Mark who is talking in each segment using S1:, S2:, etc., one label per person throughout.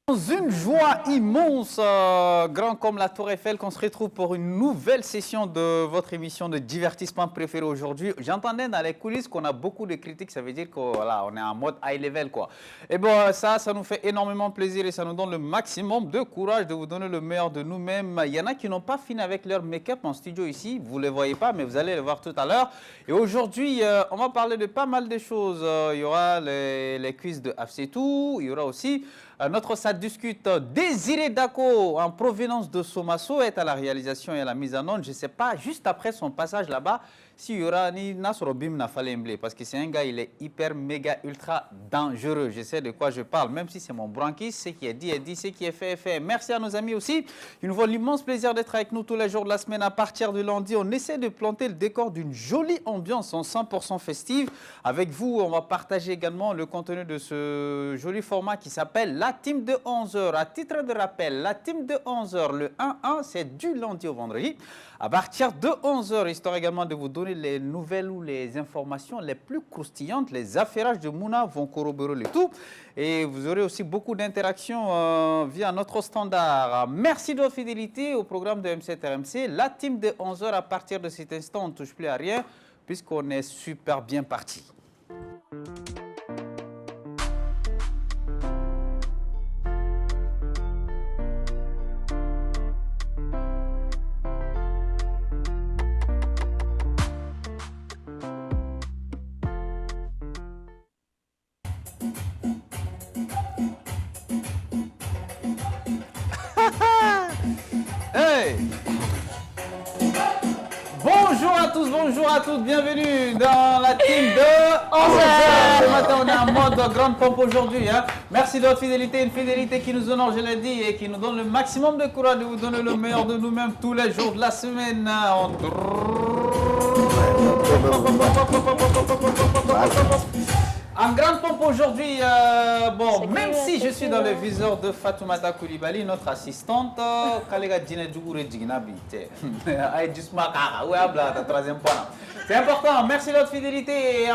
S1: Une joie immense, grand comme la Tour Eiffel, qu'on se retrouve pour une nouvelle session de votre émission de divertissement préférée aujourd'hui. J'entendais dans les coulisses qu'on a beaucoup de critiques, ça veut dire qu'on voilà, on est en mode high level, quoi. Et bon, ça nous fait énormément plaisir et ça nous donne le maximum de courage de vous donner le meilleur de nous-mêmes. Il y en a qui n'ont pas fini avec leur make-up en studio ici, vous ne les voyez pas, mais vous allez le voir tout à l'heure. Et aujourd'hui, on va parler de pas mal de choses. Il y aura les quiz de Afsetou, il y aura aussi notre ça discute. Désiré Dako, en provenance de Somasso, est à la réalisation et à la mise en onde. Je ne sais pas, juste après son passage là-bas, s'il y aura ni Nasrobim Nafalemble, parce que c'est un gars, il est hyper, méga, ultra dangereux. Je sais de quoi je parle, même si c'est mon branquis, ce qui est dit est dit, ce qui est fait est fait. Merci à nos amis aussi. Ils nous font l'immense plaisir d'être avec nous tous les jours de la semaine. À partir de lundi, on essaie de planter le décor d'une jolie ambiance en 100% festive. Avec vous, on va partager également le contenu de ce joli format qui s'appelle La Team de 11h. À titre de rappel, La Team de 11h, le 1-1, c'est du lundi au vendredi. À partir de 11h, histoire également de vous donner les nouvelles ou les informations les plus croustillantes. Les affairages de Mouna vont corroborer le tout. Et vous aurez aussi beaucoup d'interactions via notre standard. Merci de votre fidélité au programme de M7RMC. La Team de 11h, à partir de cet instant, on ne touche plus à rien puisqu'on est super bien parti. Hey! Bonjour à tous, bienvenue dans la team de 11h. Ce matin, on est en mode grande pompe aujourd'hui. Hein. Merci de votre fidélité, une fidélité qui nous honore, je l'ai dit, et qui nous donne le maximum de courage de vous donner le meilleur de nous-mêmes tous les jours de la semaine. En grande pompe aujourd'hui, bon, même si je suis dans le viseur de Fatoumata Koulibaly, notre assistante, c'est important, merci de votre fidélité. Et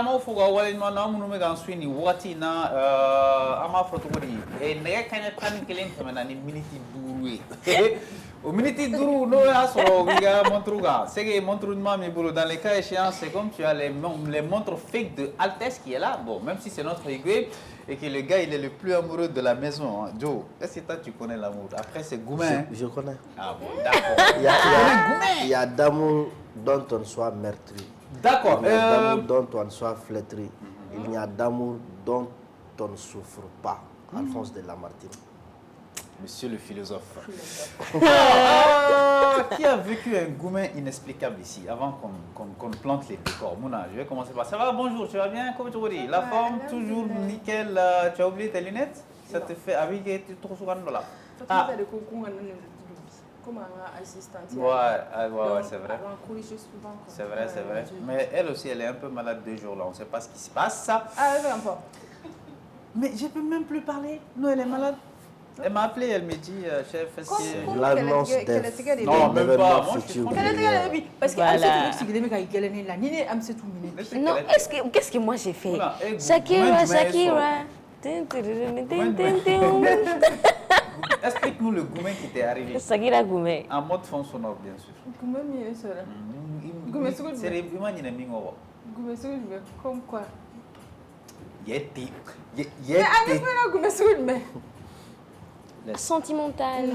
S1: au minute duru no ya soro giga montre ga c'est que montre mami boulot dans les cas échéants c'est comme tu as les montres fake de Altesse qui est là bon même si c'est notre aiguille et que le gars il est le plus amoureux de la maison hein. Joe est-ce que toi tu connais l'amour après c'est Goumen
S2: je connais
S1: ah bon d'accord
S2: il y a d'amour dont on soit meurtri
S1: d'accord
S2: il y a d'amour dont on soit flétri il y a d'amour dont on ne souffre pas Alphonse de Lamartine.
S1: Monsieur le philosophe. Qui a vécu un Goumen inexplicable ici, avant qu'on plante les décors? Mouna, je vais commencer par ça. Va, bonjour, tu vas bien? Comment tu vas dire? La forme, toujours nickel. Tu as oublié tes lunettes? Ça te fait avec tu trop souvent là. Ah.
S3: Comme assistante.
S1: Ouais, c'est vrai. C'est vrai, c'est vrai. Mais elle aussi, elle est un peu malade 2 jours là. On ne sait pas ce qui se passe.
S3: Ah, elle veut encore.
S1: Mais je ne peux même plus parler. Non, elle est malade. Elle m'a appelé, elle me dit, chef, est-ce que...
S2: L'annonce
S1: non, même pas. Moi, je
S3: parce que
S4: non, qu'est-ce que moi j'ai fait? Shakira.
S1: Explique-nous le Goumen qui t'est arrivé.
S4: Shakira Goumen.
S1: En mode fond sonore, bien sûr.
S3: Goumen,
S1: c'est
S3: comme quoi?
S4: Sentimental.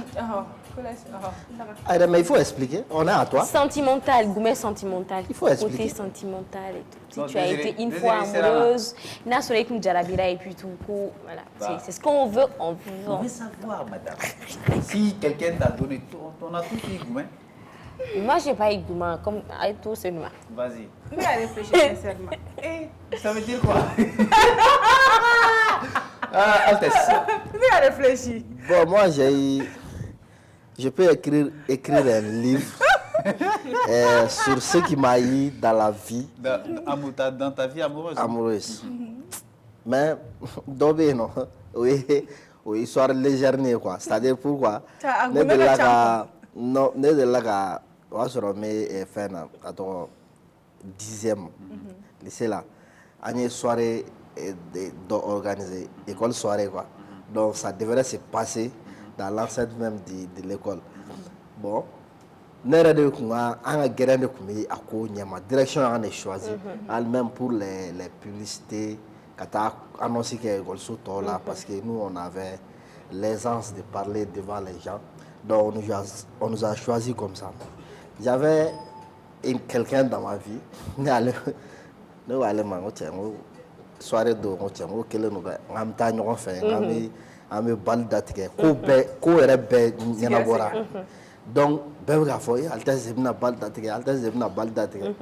S2: Mais il faut expliquer, on est à toi.
S4: Sentimental, Goumen sentimental.
S2: Il faut expliquer.
S4: Côté sentimental et tout. Si
S1: non,
S4: tu as été une fois amoureuse, n'a sonné qu'une jarabira et puis tout. Voilà. Bah. C'est ce qu'on veut, on veut.
S1: On veut savoir, madame. Si quelqu'un t'a donné tout, on a tout dit Goumen.
S4: Moi, je n'ai pas eu Goumen, comme avec tout, c'est noir.
S1: Vas-y.
S3: Mais elle réfléchit sincèrement.
S1: Ça veut dire quoi? Altesse.
S3: Mais elle réfléchit.
S2: Bon, moi, je peux écrire un livre sur ce qui m'a eu dans la vie.
S1: Dans ta vie amoureuse?
S2: Amoureuse. Mais, d'obé, non. Oui, histoire légère, quoi. C'est-à-dire pourquoi? Non, ne de la o y'a sɔrɔ n bɛ fɛn na ka tɔgɔ 10e lycée la an ye soirée dɔ organiser école soirée quoi Donc ça devrait se passer dans l'enceinte même de l'école. Bon, ne yɛrɛ de kun ka an ka gɛrɛn de kun bɛ a ko ɲɛma direction y'an de choisir hali même pour les publicités ka taa annonce kɛ école tɔw la parce que nous on avait l'aisance de parler devant les gens donc on nous a choisi comme ça. J'avais quelqu'un dans ma vie ne ko ale ma n ko cɛ n ko soirée don n ko cɛ n ko kelen don dɛ n k'an bɛ taa ɲɔgɔn fɛ an bɛ bali datigɛ ko yɛrɛ bɛɛ ɲɛnabɔra donc bɛɛ bɛ k'a fɔ Altesse bɛna bali datigɛ Altesse bɛna bali datigɛ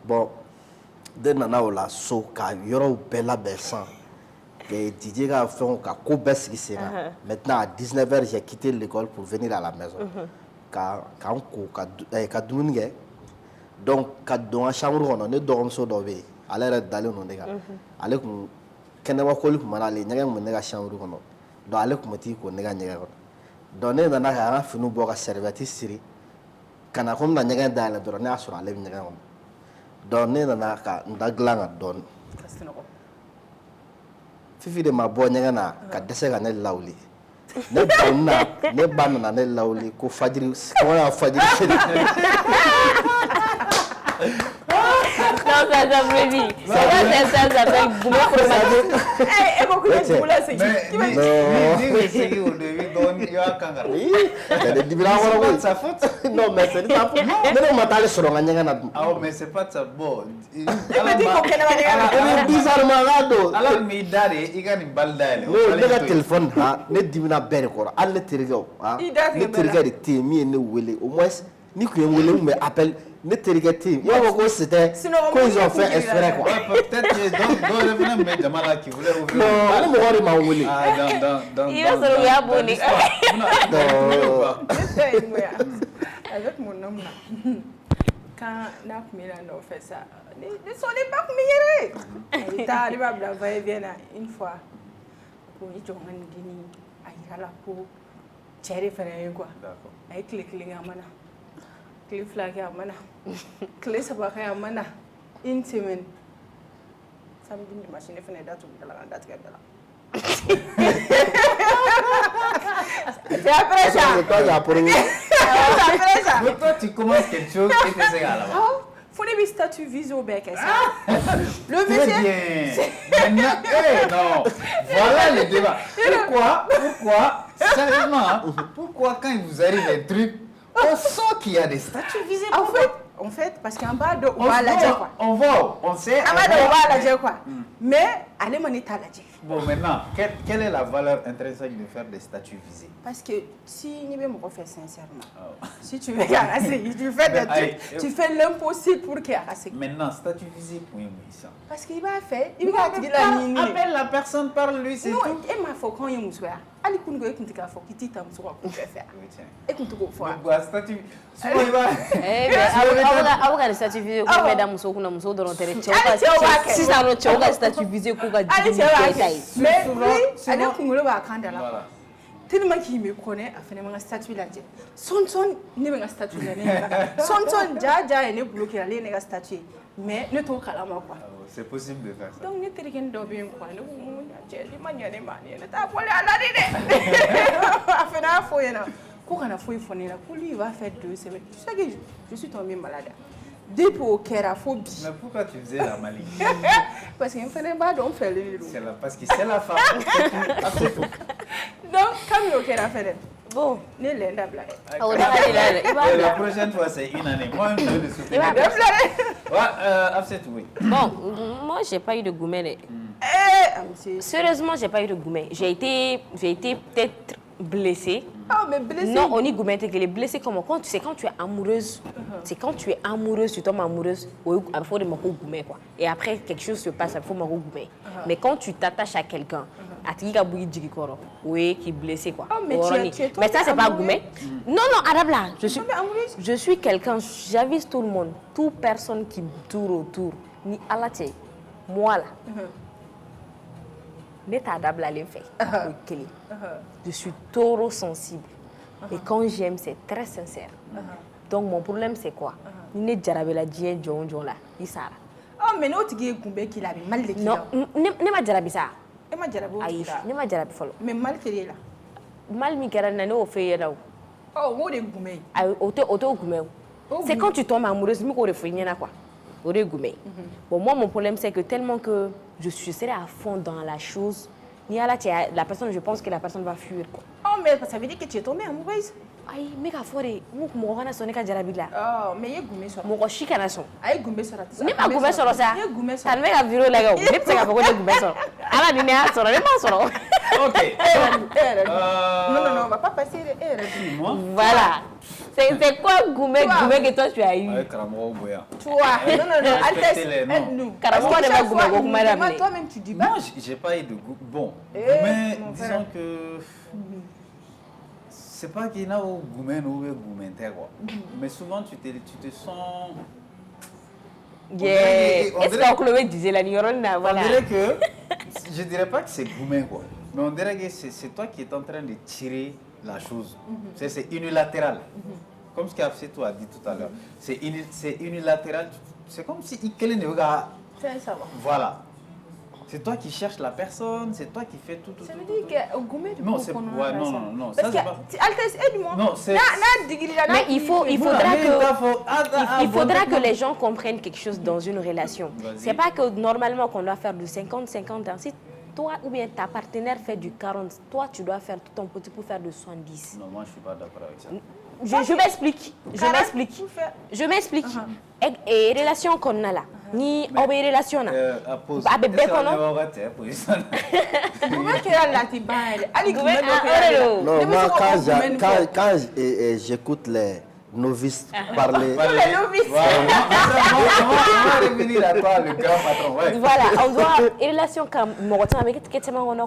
S2: bon de nana o la so ka yɔrɔw bɛɛ labɛn san DJ ka fɛnw ka ko bɛɛ sigi sen kan maintenant à 19h j'ai quitté l'école pour venir à la maison k'an ko ka dumuni kɛ donc ka don n ka chambre kɔnɔ ne dɔgɔmuso dɔ bɛ yen ale yɛrɛ dalen don ne kan ale kun kɛnɛmakoli kun mana ale ɲɛgɛn kun bɛ ne ka chambre kɔnɔ donc ale kun bɛ t'i ko ne ka ɲɛgɛn kɔnɔ donc ne nana ka an ka finiw bɔ ka serviette siri ka na ko n bɛna ɲɛgɛn dayɛlɛ dɔrɔn ne y'a sɔrɔ ale bɛ ɲɛgɛn kɔnɔ donc ne nana ka n da dilan kan dɔɔni Fifi de ma bɔ ɲɛgɛn na ka dɛsɛ ka ne lawuli ne ba nana ne lawuli ko fajiri kɔngɔ y'a fajiri seli
S4: Non, ça s'appelle ça s'appelle boulot pour ça.
S3: Eh, beaucoup de boulot, c'est qui va
S1: C'est pas de sa faute.
S2: Non, mais c'est de sa faute. Ne ma taale sɔrɔ n ka ɲɛgɛn na dun.
S1: Ah mais c'est pas de sa faute.
S3: Il me dit qu'on connaît pas
S2: Il est bizarrement là don.
S1: Ala mi da de i ka nin bali dayɛlɛ.
S2: Ne ka téléphone ne dimina bɛɛ de kɔrɔ hali ne terikɛw ne terikɛ de tɛ yen min ye ne wele au moins ni kun ye n wele n kun bɛ appel ne terikɛ tɛ yen i b'a fɔ ko c'était ko ils ont fait exprès quoi.
S1: Peut-être que dɔw yɛrɛ fana bɛ jama la qui voulait ouvrir.
S2: Non ni mɔgɔ de m'an wele.
S4: Il va se le abonner.
S3: Avec mon homme là, quand n'a fait ça, ne sonnez pas comme hier. Il t'a arrivé à blaver bien une fois. Pour y jouer un dîner, à y aller pour tirer faire quoi. Avec les clés à mana, clés flaques à mana, clés sabaké à mana, une semaine. Ça me dit une machine de date ou de la date qu'elle a. C'est après ça.
S2: C'est toi qui as pour nous.
S3: C'est après ça.
S1: Mais toi tu commences quelque chose et tu sais là-bas.
S3: Faut des statuts visés au bec. Le
S1: Très
S3: monsieur.
S1: bien. Non. Voilà le débat. Pourquoi, sérieusement, pourquoi quand il vous arrive un truc, on sent qu'il y a des statuts visés?
S3: En fait, parce qu'en bas de, on va la dire quoi.
S1: On va, on sait.
S3: En bas de, on va la dire quoi. Mais, allez, mon état la dire.
S1: Bon, maintenant, quelle est la valeur intrinsèque de faire des statuts visés?
S3: Parce que si nous me refait sincèrement, si tu veux arraser, tu fais des trucs, tu fais l'impossible pour qu'il arrasse.
S1: Maintenant, statut visé pour un ça.
S3: Parce qu'il va faire, il va dire la ligne.
S1: Appelle la personne, parle-lui, c'est tout.
S3: Non, et ma faut quand il me soit. Allez, qu'on go écouter qu'il faut qu'il t'y tente sur quoi faire. Écoute qu'on fois.
S1: Le statut, souvent il va.
S4: Eh bien, awo ka statut visé ko bɛ da muso kunna muso dɔrɔn tɛ dɛ cɛw ka sisan nɔ cɛw ka statut visé ko ka jigin bɛɛ ta ye.
S3: Mais oui, ale kunkolo b'a kan da la. Tellement qu'il me connaît, a fait un statut là. Son ne bɛ n ka statut la. Son ja ne bloqué ale ne ka statut. Mais ne t'o kalama quoi.
S1: C'est possible de faire ça.
S3: Donc ne terikɛ dɔ bɛ yen quoi. Ne ko cɛ ni ma ɲɛ ne ma ne t'a fɔle ala de dɛ. A fana y'a fɔ ɲɛna ko kana foyi fɔ ne la ko lui il va faire 2 semaines. Tu sais que je suis tombée malade. Depuis au kɛra fo bi.
S1: Mais pourquoi tu faisais la maligne?
S3: Parce que n fana b'a dɔn fɛlen de don.
S1: Parce que c'est la femme.
S3: Donc comme y'o kɛra fɛnɛ.
S4: Bon,
S3: ne lɛn dabila
S1: dɛ. La prochaine fois c'est une année. Moi je vais le soutenir. Oui.
S4: Bon, moi j'ai pas eu de gourmet. Sérieusement, j'ai pas eu de gourmet. J'ai été peut-être blessée.
S3: Ah, mais blessée.
S4: Non, on y gourmet que les blessés comment quand tu es amoureuse, c'est quand tu es amoureuse, tu tombes amoureuse, il faut de m'en gourmet quoi. Et après quelque chose se passe, il faut m'en gourmet. Mais quand tu t'attaches à quelqu'un, à qui a bouilli du corps, oui, qui est blessé quoi.
S3: Oh, mais
S4: mais ça c'est pas gourmet. Non, Arabla, je suis quelqu'un, j'avise tout le monde, toute personne qui me tourne autour, ni alaté, moi là. Je suis taureau sensible. Et quand j'aime, c'est très sincère. Donc mon problème, c'est quoi? Oh, mais non, ne m'a dit ça.
S3: E ma jarabi o
S4: ayi
S3: tigi la
S4: ne ma jarabi fɔlɔ
S3: mais mal kɛra e la
S4: mal min kɛra na ne y'o fɛ ye la o
S3: ɔ o de ye gumɛ ye
S4: ayi o t'o gumɛ o c'est quand tu tombes amoureuse n bɛ k'o de fɔ i ɲɛna quoi o de ye gumɛ ye bon moi mon problème c'est que tellement que je serai à fond dans la chose ni ala cɛ la personne je pense que la personne va fuir quoi
S3: ɔ mais ça veut dire que tu es tombée amoureuse
S4: ayi n bɛ k'a fɔ de n ko mɔgɔ kana sɔn ne ka jarabi la
S3: ɔ mais i ye gumɛ sɔrɔ
S4: mɔgɔ si kana sɔn
S3: a ye gumɛ sɔrɔ
S4: ne ma gumɛ sɔrɔ sa
S3: i ye gumɛ
S4: tan
S3: sɔrɔ
S4: ne bɛ ka vidéo lajɛ o ne tɛ se k'a fɔ ko ne ye gumɛ sɔrɔ ala ni ne y'a sɔrɔ ne m'a sɔrɔ
S1: Ok.
S3: e yɛrɛ dun non non non on va pas passer e yɛrɛ dun
S1: Moi,
S4: voilà c'est quoi gumɛ gumɛ que toi tu as eu
S1: avec Karamoro Boya.
S3: tu vois non non non Altesse
S1: Respectez les noms.
S3: aide-nous
S4: Karamɔgɔ
S3: parce que
S4: de bɛ
S3: chaque
S4: gumɛ
S3: fois
S4: ko kuma
S3: il nous
S4: daminɛ.
S3: demande, toi-même tu dis pas
S1: Moi, j'ai pas eu de goût. Bon,
S3: Eh,
S1: mais
S3: mon
S1: disons
S3: frère.
S1: que c'est pas qu'il y en a au gourmet ou au gourmet quoi. Mais souvent tu te sens.
S4: Yeah.
S1: On
S4: Est-ce
S1: dirait-
S4: que Chloé disait la Niorone là,
S1: On
S4: voilà.
S1: dirait que, je dirais pas que c'est gourmet quoi, mais on dirait que c'est toi qui es en train de tirer la chose. C'est unilatéral. Comme ce qu'Afsetou a dit tout à l'heure. C'est unilatéral. C'est comme si il ne regarde.
S3: c'est ça va
S1: Voilà. C'est toi qui cherches la personne, c'est toi qui fais tout.
S3: ça veut dire que gumɛ de
S1: Non,
S3: b'o
S1: c'est-
S3: kɔnɔna
S1: ouais,
S3: la
S1: non,
S3: sa.
S1: non, non,
S3: parce
S1: ça,
S3: que
S1: c'est
S3: Altesse aide-moi
S1: Non, c'est-
S3: n'a digirila n'a
S4: Mais il faudra
S1: Il
S4: faudra que les gens comprennent quelque chose dans une relation.
S1: Vas-y.
S4: C'est pas que normalement qu'on doit faire du 50-50. Si toi ou bien ta partenaire fait du 40, toi tu dois faire tout ton petit pour faire de 70.
S1: Non, moi je suis pas d'accord avec ça.
S4: Je m'explique. Je m'explique. Je m'explique. Et relation qu'on a là, ni au relation là.
S1: À pause.
S4: Ah, bébé,
S1: Est-ce qu'on
S4: qu'on a-
S1: est au raté, position?
S3: gumɛ kɛra lati ban yɛrɛ hali
S4: Gumɛ,
S3: gumɛ dɔ
S4: ah,
S3: kɛra
S4: oh,
S3: la.
S2: Non,
S3: Ne bɛ
S2: moi,
S3: se ka
S2: quand,
S3: o gumɛ nin fɔ.
S2: j'écoute les novices parler,
S3: Les novices.
S1: Voilà, on va revenir à toi, le grand patron. Ouais.
S4: Voilà, on doit. Et relation comme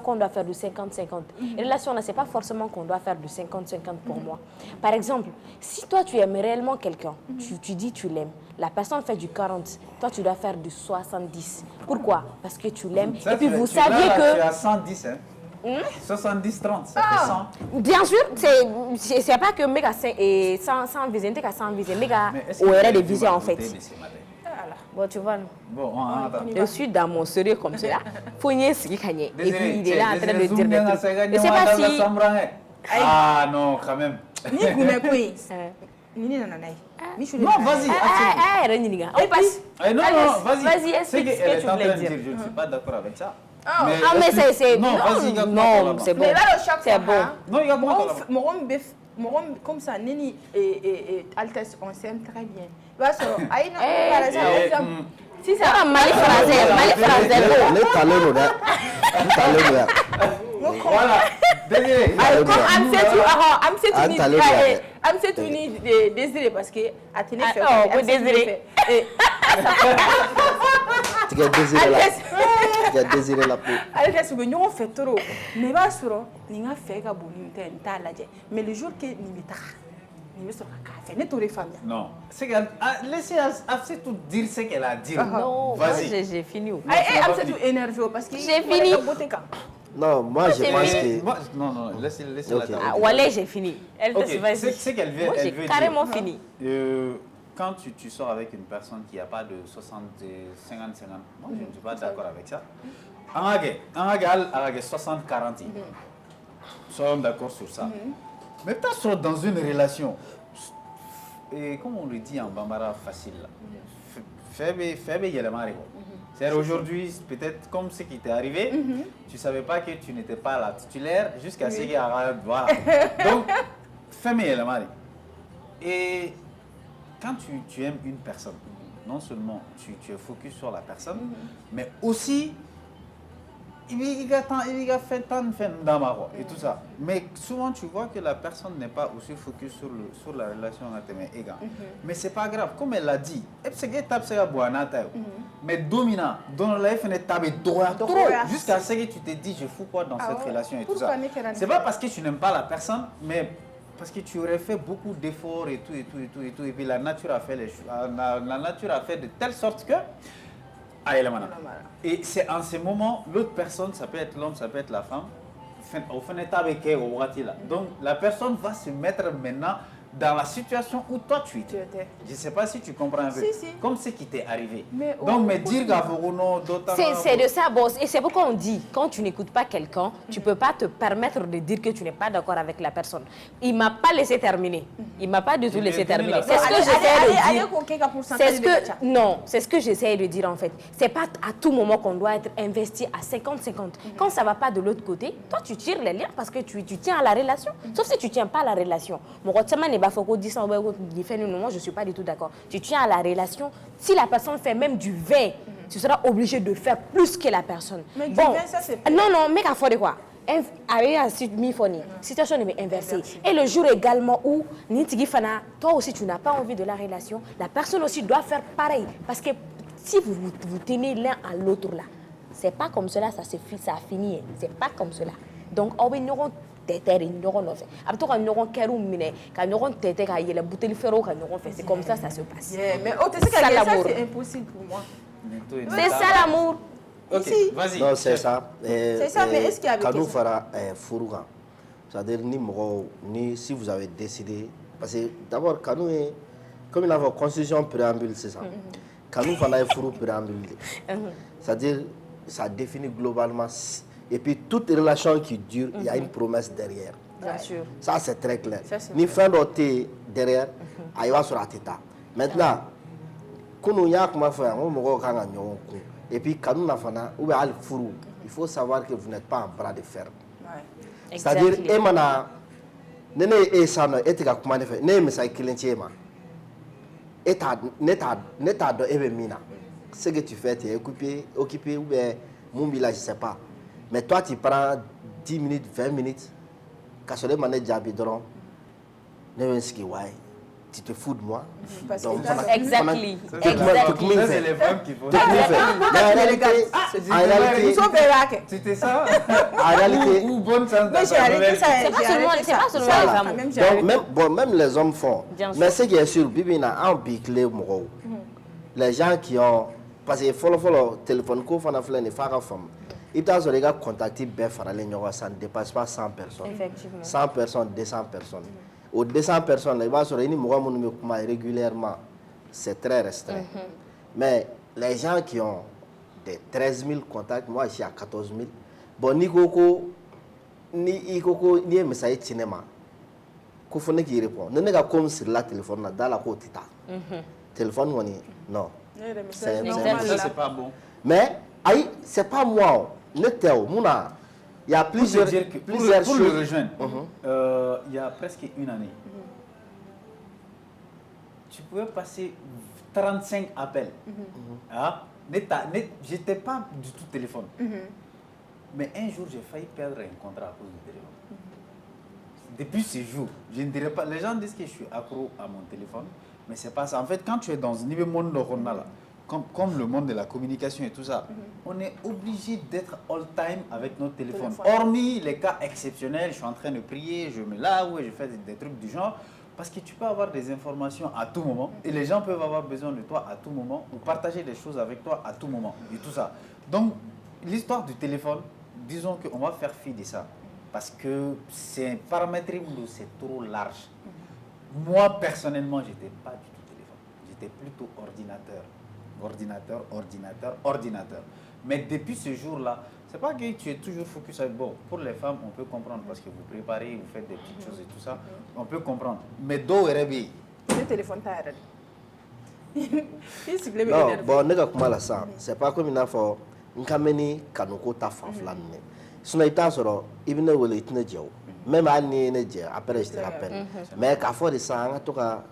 S4: qu'on doit faire du 50-50. Et relation là, c'est pas forcément qu'on doit faire du 50-50 pour moi. Par exemple, si toi tu aimes réellement quelqu'un, tu dis tu l'aimes, la personne fait du 40, toi tu dois faire du 70. Pourquoi? Parce que tu l'aimes.
S1: Ça,
S4: Et puis vous
S1: tu- là,
S4: saviez
S1: là, Tu
S4: que.
S1: as 110, hein? 70-30, ça fait 100.
S4: Bien sûr, c'est pas que méga 100 visées, t'es qu'à 100 visées, méga
S1: Mais est-ce que
S4: au
S1: tu as
S4: RD de
S1: vu
S4: visées
S1: ma
S4: en fait.
S1: bouteille de ce matin?
S4: Bon, tu vois.
S1: Bon, on attend.
S4: Je suis dans mon sérieux comme cela. Faut y essayer, et puis il est là en train de dire
S1: Désolé,
S4: des trucs. Je sais pas si.
S1: Ah non, quand même.
S3: ni gumɛ ko in ni ne nana n'a ye ni su de
S1: Non,
S3: nana n'a ye.
S1: vas-y, absolument.
S4: Ah, elle est ɲininga. On passe.
S1: Eh, non,
S4: Allez,
S1: non, vas-y.
S4: vas-y,
S1: C'est
S4: explique ce
S1: qu'elle
S4: que
S1: est
S4: tu
S1: en
S4: voulais
S1: train de
S4: dire.
S1: dire. Je ne suis pas d'accord avec ça.
S4: Ah, mais c'est.
S1: Non, vas-y, garde-moi ton
S4: non,
S1: là-bas.
S4: c'est bon.
S3: mais i b'a dɔn chaque
S4: C'est
S3: fois
S4: bon.
S3: hein,
S1: Non, il y a moi
S3: mɔgɔ min bɛ mɔgɔ min comme ça ne ni Altesse on s'aime très bien i b'a sɔrɔ a ye na par exemple sisan
S4: Ah, Mali français, Mali français.
S2: les talents, là. Les talents, là.
S1: Voilà. Désolé.
S3: comme
S2: An talen don yɛrɛ.
S3: an se tu ni Désiré parce que a tɛ ne fɛ
S4: Ah, oh,
S3: a tɛ
S4: ko Désiré.
S2: Tigɛ désiré la. Tigɛ désiré la peau.
S3: Altesse u bɛ ɲɔgɔn fɛ trop mais i b'a sɔrɔ nin ka fɛ ka bon nin tɛ nin t'a lajɛ mais le jour que nin bɛ taga nin bɛ sɔrɔ ka k'a fɛ ne t'o de faamuya.
S1: Non. C'est qu'elle. Laissez tout dire ce qu'elle a à dire.
S4: Non, moi
S1: Vas-y.
S4: j'ai fini.
S1: Non,
S3: Ayi
S1: tu
S3: e
S1: n'as
S3: an
S1: pas
S3: se
S1: fini.
S3: tu énervé o parce que
S4: J'ai fini.
S3: beauté kan.
S2: Non, moi, je
S4: c'est
S2: pense
S1: Mais
S2: que.
S1: moi, non, laissez la
S2: Ok.
S1: terminer.
S4: Ah, Wallet, j'ai fini. Elle
S1: Ok,
S4: te vas-y.
S1: c'est qu'elle veut.
S4: Moi,
S1: elle
S4: j'ai
S1: veut
S4: carrément
S1: dire.
S4: fini.
S1: Quand tu sors avec une personne qui n'a pas de 50-50, moi je ne suis pas d'accord avec ça. En Hague, 60-40. Soyons d'accord sur ça. Mais tu es dans une relation, et comme on le dit en bambara facile, là, faible yélemari. C'est aujourd'hui, peut-être comme ce qui t'est arrivé, tu ne savais pas que tu n'étais pas la titulaire jusqu'à ce qu'il y a. Voilà. Donc, faible yélemari. Et quand tu aimes une personne, non seulement tu es focus sur la personne, mais aussi il y a fait tant de et tout ça. Mais souvent tu vois que la personne n'est pas aussi focus sur la relation entre mes égaux. Mais c'est pas grave, comme elle l'a dit, mais dominant, dans la life, jusqu'à ce que tu te dis je fous quoi dans cette relation et tout ça. C'est pas parce que tu n'aimes pas la personne, mais parce que tu aurais fait beaucoup d'efforts et tout, et puis la nature a fait les choses. La nature a fait de telle sorte que. Et c'est en ce moment, l'autre personne, ça peut être l'homme, ça peut être la femme, au fenêtre avec elle, au là. Donc la personne va se mettre maintenant dans la situation où toi tu étais. Je ne sais pas si tu comprends un peu.
S3: Si.
S1: Comme ce qui t'est arrivé.
S3: Mais
S1: donc, me dire non, d'autant.
S4: C'est de ça, boss. Et c'est pourquoi on dit, quand tu n'écoutes pas quelqu'un, tu ne peux pas te permettre de dire que tu n'es pas d'accord avec la personne. Il ne m'a pas laissé terminer. Il ne m'a pas du tout laissé terminer. C'est ce que j'essaie de dire. Non, c'est ce que j'essaie de dire en fait. Ce n'est pas à tout moment qu'on doit être investi à 50-50. Quand ça ne va pas de l'autre côté, toi tu tires les liens parce que tu tiens à la relation. Sauf si tu ne tiens pas à la relation. Moi, je ne suis pas du tout d'accord. Tu tiens à la relation. Si la personne fait même du vin, tu seras obligé de faire plus que la personne.
S3: Mais bon, du vin, ça c'est...
S4: Non, mais qu'à faire de quoi? Situation est inversée. Et le jour également où, toi aussi tu n'as pas envie de la relation, la personne aussi doit faire pareil. Parce que si vous tenez l'un à l'autre là, c'est pas comme cela, ça a fini. C'est pas comme cela. Donc, on va c'est comme ça se passe.
S3: Mais tu sais ça c'est impossible pour moi.
S4: C'est ça l'amour.
S1: Ok, vas-y.
S2: Non, c'est ça.
S3: C'est ça, mais est-ce qu'il y a
S2: Kanu fara Furuga. C'est-à-dire, si vous avez décidé. Parce que d'abord, Kanu est. Comme il a une constitution préambule, c'est ça. Kanu fara Furu préambule. C'est-à-dire, ça définit globalement. Et puis, toute relation qui dure, il y a une promesse derrière.
S4: Bien sûr.
S2: Ça, c'est très clair. Ni fin d'autre derrière, il va sur la tête. Maintenant, et puis, quand nous avons il faut savoir que vous n'êtes pas en bras de fer. C'est-à-dire, ce que tu fais, tu es occupé ou bien mon village, je ne sais pas. Mais toi, tu prends 10 minutes, 20 minutes. Tu te fous de moi.
S4: Exactly.
S1: C'est les femmes qui font ça. C'était ça.
S2: En réalité,
S1: ou bonne chance.
S4: C'est pas seulement les femmes.
S2: Même les hommes font. Mais ce qui est sûr, les gens qui ont. Parce que le téléphone, il t'a dit que contacter ça ne dépasse pas 100 personnes.
S4: Effectivement.
S2: 100 personnes, 200 personnes. Aux 200 personnes, il va se régulièrement. C'est très restreint. Mais les gens qui ont des 13 000 contacts, moi je suis à 14 000. Bon, ni message cinéma. Qu'il faut qu'il réponde. Ne pas comme sur la téléphone dans la côte. Téléphone, non.
S1: C'est pas bon.
S2: Mais, c'est pas moi. Il y a plusieurs choses.
S1: Pour le rejoindre, il y a presque une année, tu pouvais passer 35 appels. Je n'étais pas du tout téléphone. Mais un jour, j'ai failli perdre un contrat à cause du téléphone. Depuis ce jour, je ne dirais pas. Les gens disent que je suis accro à mon téléphone, mais c'est pas ça. En fait, quand tu es dans un niveau monde normal, comme le monde de la communication et tout ça, on est obligé d'être all-time avec notre téléphone. Hormis les cas exceptionnels, je suis en train de prier, je me lave ou je fais des trucs du genre, parce que tu peux avoir des informations à tout moment et les gens peuvent avoir besoin de toi à tout moment ou partager des choses avec toi à tout moment et tout ça. Donc, l'histoire du téléphone, disons qu'on va faire fi de ça parce que c'est un paramètre où c'est trop large. Moi, personnellement, je n'étais pas du tout téléphone. J'étais plutôt ordinateur. Mais depuis ce jour-là, c'est pas que tu es toujours focus avec... Bon, pour les femmes, on peut comprendre parce que vous préparez, vous faites des petites choses et tout ça. On peut comprendre. Mais d'où est réveillé?
S3: Le téléphone t'a arrêté.
S2: Non, bon, c'est pas comme une affaire. Nous avons Kanoko ta fanflan. Sinon, il t'a sorti, il vient de le même année, après je te rappelle. Mais qu'à force de ça, en tout cas,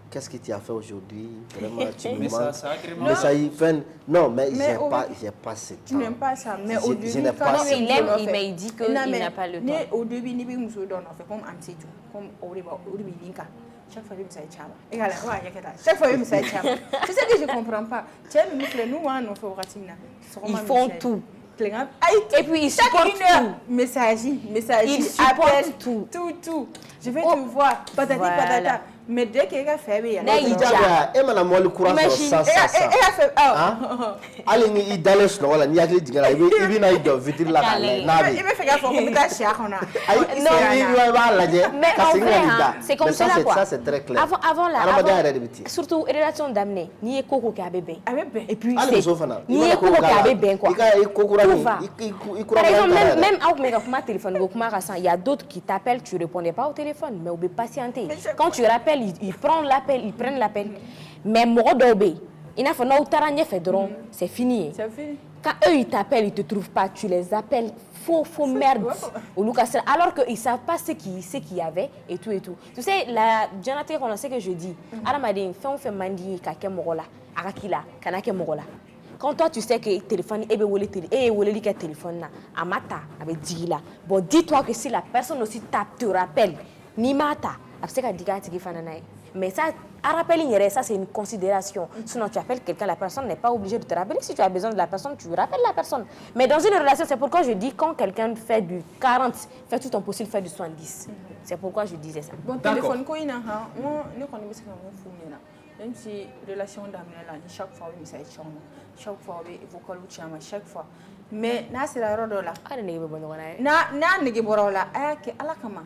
S2: qu'est-ce que tu as fait aujourd'hui? Vraiment, tu me manques. Non, mais j'ai pas ce temps.
S3: Tu n'aimes pas ça, mais au début,
S4: quand il aime, il dit qu'il n'a pas le temps.
S3: Au début, il me dit comme Amsi, comme Oribi. Chaque fois, il me dit chaque fois, il me dit c'est ça que je ne comprends pas.
S4: Ils font tout. Et puis ils supportent tout.
S3: Message,
S4: ils supportent tout.
S3: Je vais te voir. Patati patata. Mais dès qu'il y a fait, il y a
S4: N'a
S2: I jagoya e mana mɔbili kura sɔrɔ
S4: Imagine.
S2: sisan hali ni I dalen sunɔgɔ la n'i hakili jiginna la i bɛna i jɔ vitre la k'a lajɛ n'a bɛ
S3: Il me fait gaffe, on peut pas chier qu'on a.
S2: i b'a lajɛ
S4: Mais
S2: ka
S4: en
S2: segin
S4: vrai,
S2: ka n'i da
S4: hein, c'est comme
S2: mais
S4: ça quoi.
S2: ça c'est très clair
S4: Avant là,
S2: adamadenya yɛrɛ de bɛ ten
S4: surtout relation d'amener, ni koko k'a bɛ bɛn.
S3: Avec Ben.
S4: Et puis
S2: hali muso fana
S4: ni ye koko k'a bɛ bɛn quoi.
S2: i ka i ko kura
S4: Tout
S2: min
S4: va.
S2: i kura
S4: Par exemple,
S2: min
S4: même aw tun bɛ ka kuma téléphone ko kuma ka san, il y a d'autres qui t'appellent, tu répondais pas au téléphone, mais on peut patienter. Quand tu rappelles, ils prennent l'appel, ils prennent l'appel. Mais mɔgɔ dɔw bɛ yen, i n'a fɔ n'aw taara ɲɛfɛ dɔrɔn, c'est fini.
S3: C'est fini.
S4: Quand eux ils t'appellent, ils te trouvent pas, tu les appelles. Faux merde. Alors qu'ils ne savent pas ce qu'il y avait et tout et tout. Tu sais, la Jonathan, on sait que je dis, Aramadine, fait mandi kake morola, arakila, kanake morola. Quand toi tu sais que le téléphone est téléphone là, amata avec digila. Bon, dis-toi que si la personne aussi te rappelle, ni mata, après que diga tigi fananaï. Mais ça, à rappeler, ça c'est une considération. Sinon, tu appelles quelqu'un, la personne n'est pas obligée de te rappeler. Si tu as besoin de la personne, tu rappelles la personne. Mais dans une relation, c'est pourquoi je dis quand quelqu'un fait du 40, fait tout ton possible, fait du 70. C'est pourquoi je disais ça.
S3: Bon, téléphone, quand il y a moi, je connais ce que je fais. Même si relation d'amener là, chaque fois, il me dit chaque fois, il vocal ou chama, chaque fois. Mais là, c'est la rodo là.
S4: Ah, n'est pas bon.
S3: Na negi borola, que ala kama.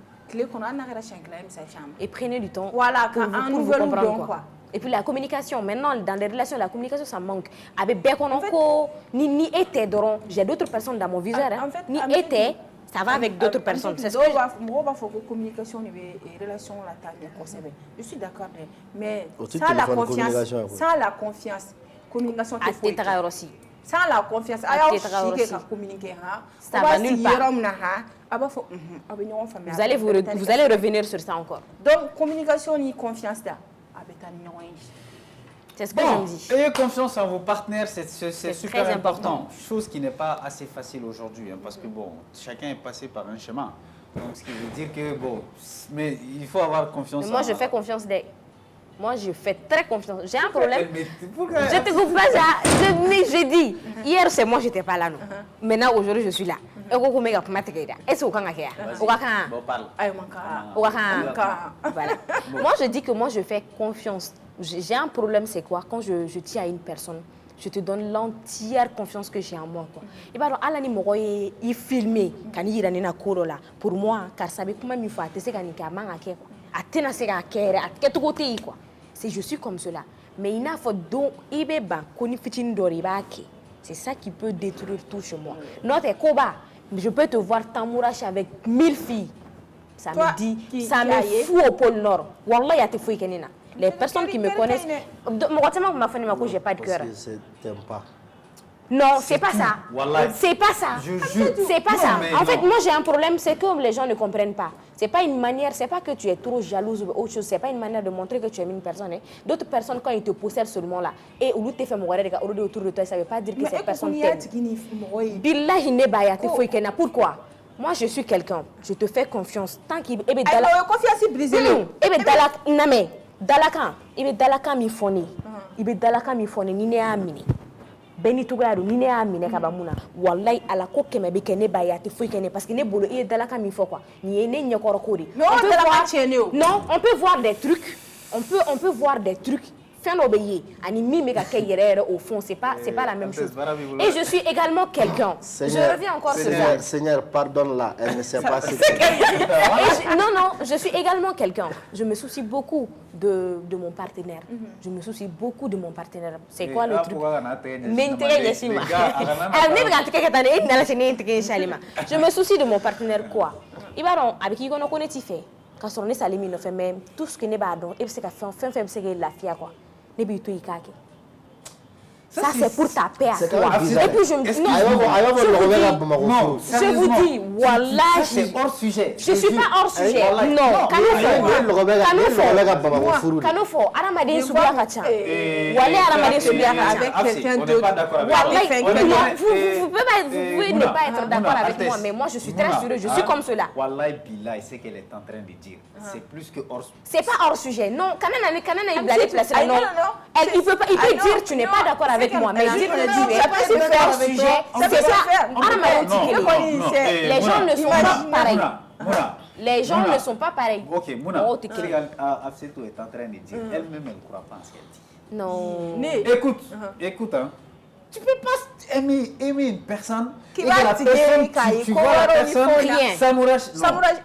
S4: Et prenez du temps
S3: voilà,
S4: pour vous comprendre quoi. Et puis la communication, maintenant dans les relations, la communication ça manque. Avec Bekonoko, ni était d'oron, j'ai d'autres personnes dans mon viseur. En fait, ni était, ça va avec d'autres personnes. C'est ce que
S3: moi, il faut que la communication et relation la taille. Je suis d'accord, mais sans la confiance, communication
S4: aussi.
S3: Sans la confiance, communiquer.
S4: Ça va nulle part. Vous allez revenir sur ça encore.
S3: Donc, communication et confiance.
S4: C'est ce que je me dis.
S1: Ayez confiance en vos partenaires, c'est super important. Chose qui n'est pas assez facile aujourd'hui, hein, parce que bon, chacun est passé par un chemin. Donc, ce qui veut dire que bon, mais il faut avoir confiance.
S4: Mais moi, je fais confiance des. Moi, je fais très confiance. J'ai un problème.
S1: Pourquoi
S4: Je te coupe pas ça. Je dis. Hier, c'est moi, je n'étais pas là. Non. Maintenant, aujourd'hui, je suis là. Est-ce Voilà. Moi, je dis que moi, je fais confiance. J'ai un problème, c'est quoi? Quand je tiens à une personne, je te donne l'entière confiance que j'ai en moi. Et bien, alors, il filmé quand il est dans la pour moi, car ça veut comment il faut attester quand il y a c'est je suis comme cela. Mais il n'a pas donc c'est ça qui peut détruire tout chez moi. Notre Koba, je peux te voir t'amouracher avec 1000 filles. Ça me dit, ça me fout au pôle Nord. Wallah, il y a des filles qui sont là. Les personnes qui me connaissent, moi, j'ai pas de cœur.
S2: T'aimes pas.
S4: Non, c'est pas ça. C'est pas ça. C'est pas ça. En fait, moi j'ai un problème, c'est que les gens ne comprennent pas. C'est pas une manière, c'est pas que tu es trop jalouse ou autre chose. C'est pas une manière de montrer que tu aimes une personne. D'autres personnes, quand ils te possèdent seulement là, et où tu fais mourir autour de toi, ça veut pas dire que cette personne t'aime. Billahi ne bayate foikena. Pourquoi? Moi je suis quelqu'un, je te fais confiance. Tant qu'il est dans la
S3: confiance brisée.
S4: Dalakan, il est Dalakan mi foni. Il est Dalakan mi foni ni ne amini. Beni tugaro ni ne amine kabamuna wallahi ala ko keme be kene bayati fo kene parce que ne bolo e dalaka mi fo quoi ni ne nyakoro kodi
S3: non
S4: on peut voir des trucs on peut voir des trucs fin obéir ani mi me ka kayere au fond c'est pas la même chose et je suis également quelqu'un je reviens encore sur ça
S2: Seigneur pardonne-la elle ne sait pas ce
S4: non je suis également quelqu'un je me soucie beaucoup de mon partenaire. Je me soucie beaucoup de mon partenaire. C'est quoi le truc? Je me soucie de mon partenaire quoi? Il va donc avec qui on connaît fait. Quand on est salé ne fait même tout ce que n'est pas donc et c'est qu'à faire c'est la fia quoi. Ne bi tout ikake. Ça c'est pour ta paix à toi. Et puis je vous dis, voilà,
S1: c'est hors sujet.
S4: Je suis pas hors sujet. Non, Kanofo, Aramadé Soubia Kacha. Voilà, Aramadé Soubia
S3: avec quelqu'un d'autre.
S4: Vous pouvez ne pas être d'accord avec moi, mais moi je suis très sûre, je suis comme cela.
S1: Wallahi Billah, c'est qu'elle est en train de dire. C'est plus que hors sujet.
S4: C'est pas hors sujet. Non, Kanana, il allait placer le nom. Il peut dire tu n'es pas d'accord avec moi, mais dire que tu es pas hors sujet, c'est ça. Les gens ne sont pas pareils. Les gens
S1: Mouna.
S4: ne sont pas pareils.
S1: Ok, Mouna,
S4: Oh, t'es
S1: ce
S4: clair.
S1: qu'Afsetou est en train de dire, elle-même, elle ne croit pas en ce qu'elle dit.
S4: Non.
S3: Né.
S1: Écoute, hein. Tu peux pas aimer une personne
S3: Qui
S1: et
S3: va
S1: que la
S3: te
S1: personne,
S3: dire qu'il
S1: tu
S3: faut
S1: vois la
S3: rien.
S1: personne,
S4: Rien.
S1: Samouraï, non.
S3: Samouraï.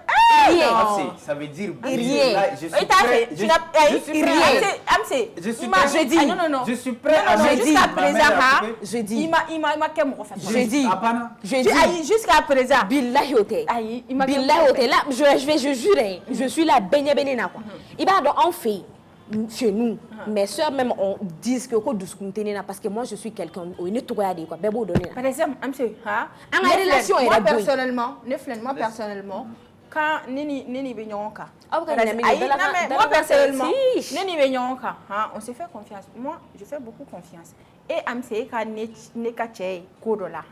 S4: Rien.
S1: Afsé, ça veut dire
S4: Rien.
S1: là, je suis
S3: Et t'as
S1: prêt,
S3: fait,
S1: je
S3: tu n'as
S1: je suis prêt
S4: rien.
S3: Amsé,
S1: Je suis
S3: il m'a
S1: prêt.
S3: jeudi. Ah, non.
S1: Je suis prêt à
S3: Non,
S1: mettre
S3: jusqu'à
S1: ma
S3: présent,
S1: mère à
S3: hein,
S1: couper.
S4: Je dis.
S3: il m'a qu'à me refaire.
S4: Je dis.
S1: Apana.
S4: Je dis.
S3: Jusqu'à présent.
S4: Billahi ote.
S3: Aïe, il m'a
S4: Billahi ote. Là, je jure, hein, je suis la baigne bénina quoi. Il va donc en fait. Chez nous, mes soeurs même on disent que parce que moi je suis quelqu'un où il ne quoi.
S3: Par exemple, Amsé, hein,
S4: En relation,
S3: moi
S4: elle est
S3: personnellement, personnellement, quand Nini Benyonka,
S4: Ah, vous avez
S3: moi personnellement,
S4: Si.
S3: Nini Benyonka, on se fait confiance. Moi, je fais beaucoup confiance. Et Amsé, quand Neka Tché, Kodola,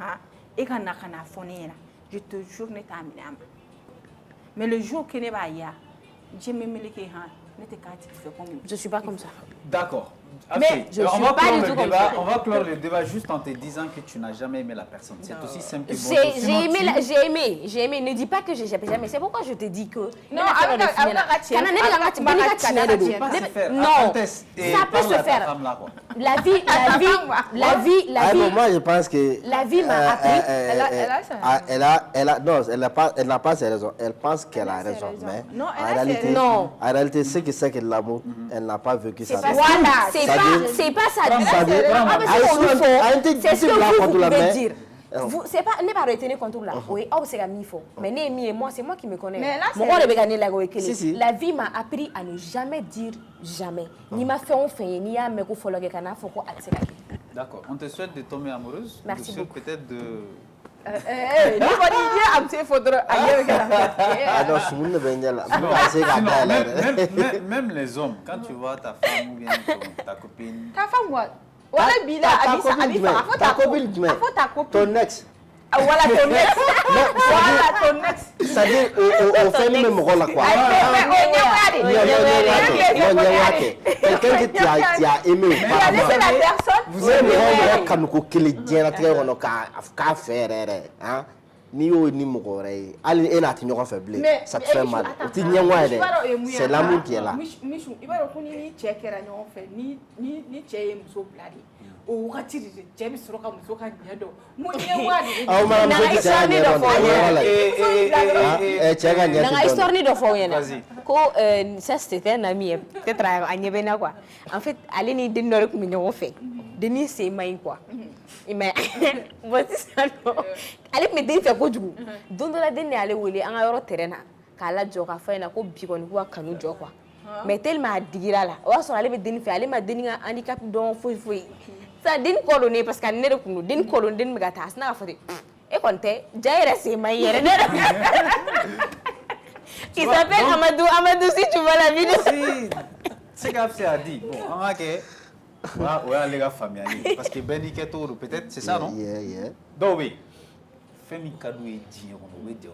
S3: et quand Nakana Fonera, je te jure, n'est pas amené. Mais le jour que n'est pas ya, j'ai même les
S4: Je suis pas comme ça.
S1: D'accord.
S4: Mais
S1: Afsé,
S4: je
S1: on
S4: suis
S1: va
S4: pas
S1: clore
S4: du
S1: le
S4: tout comme
S1: débat.
S4: ça.
S1: On va clore le débat juste en te disant que tu n'as jamais aimé la personne. C'est aussi simple que bon.
S4: J'ai aimé. Ne dis pas que j'ai jamais. C'est pourquoi je te dis que.
S3: Non,
S4: Non, ça peut se faire. La vie,
S2: Moi, je pense que
S4: la vie m'a appris.
S2: elle n'a pas ses raisons. Elle pense qu'elle a raison. Mais
S3: Non,
S2: en réalité, ce que c'est que l'amour, elle n'a pas vécu ça.
S4: Voilà, c'est pas ça. C'est ce que vous pouvez dire. C'est pas n'est pas retenir contre là. Oui, c'est la mifo. Mais moi, c'est moi qui me connais.
S3: Mais là,
S4: la vie m'a appris à ne jamais dire jamais. Ni m'a fait on fait ni a me ko follow que kana faut ko accéder.
S1: D'accord. On te souhaite de tomber amoureuse.
S4: Merci beaucoup.
S1: Peut-être de. Même les hommes, quand tu vois ta femme ou bien ta copine.
S3: Ta femme, what? Ta copine,
S2: ton ex.
S3: Voilà ton ex. Voilà ton ex.
S2: C'est-à-dire, on fait le même rôle quoi. Quelqu'un que tu as aimé auparavant.
S3: La personne.
S2: Vous aimez quand nous kele diɲɛ latigɛ kɔnɔ k'a fɛ yɛrɛ hein n'i y'o ni mɔgɔ wɛrɛ ye hali e n'a tɛ ɲɔgɔn fɛ bilen ça te fait mal o tɛ ɲɛngoya ye dɛ c'est l'amour qui est là.
S3: Michou i b'a dɔn ko ni cɛ kɛra ɲɔgɔn fɛ ni cɛ ye muso bila de o wagati de cɛ bɛ sɔrɔ ka muso ka ɲɛ dɔn mun ɲɛngoya de.
S2: aw mana muso tɛ cɛ ka ɲɛ dɔn cɛ ka ɲɛ tɛ dɔn.
S4: Histoire ni dɔ fɔ aw ɲɛna ko ça c'était un ami peut-être a ɲɛ bɛ na quoi en fait ale ni den dɔ de tun bɛ ɲɔgɔn fɛ Denis c'est main quoi. Mais voici ça non. Ale tun bɛ den fɛ kojugu don dɔ la den de y'ale wele an ka yɔrɔ terrain na k'a lajɔ k'a fɔ a ɲɛna ko bi kɔni k'u ka kanu jɔ quoi. Mais tellement a digira la o y'a sɔrɔ ale bɛ den fɛ ale ma den ka handicap dɔn foyi. Sa den kɔlɔnnen parce que ne de tun don den kɔlɔn den bɛ ka taa a sina ka fɔ ten e kɔni tɛ ja yɛrɛ sen maɲi yɛrɛ ne yɛrɛ. Il s'appelle Amadou si tu vois la vidéo.
S1: C'est qu'Afsé a dit. Bon, on va que. Ouais, les gars, famille. Parce que Ben Iketo, peut-être, c'est ça, non? Donc, oui. Femi Kadou est dit, on va dire.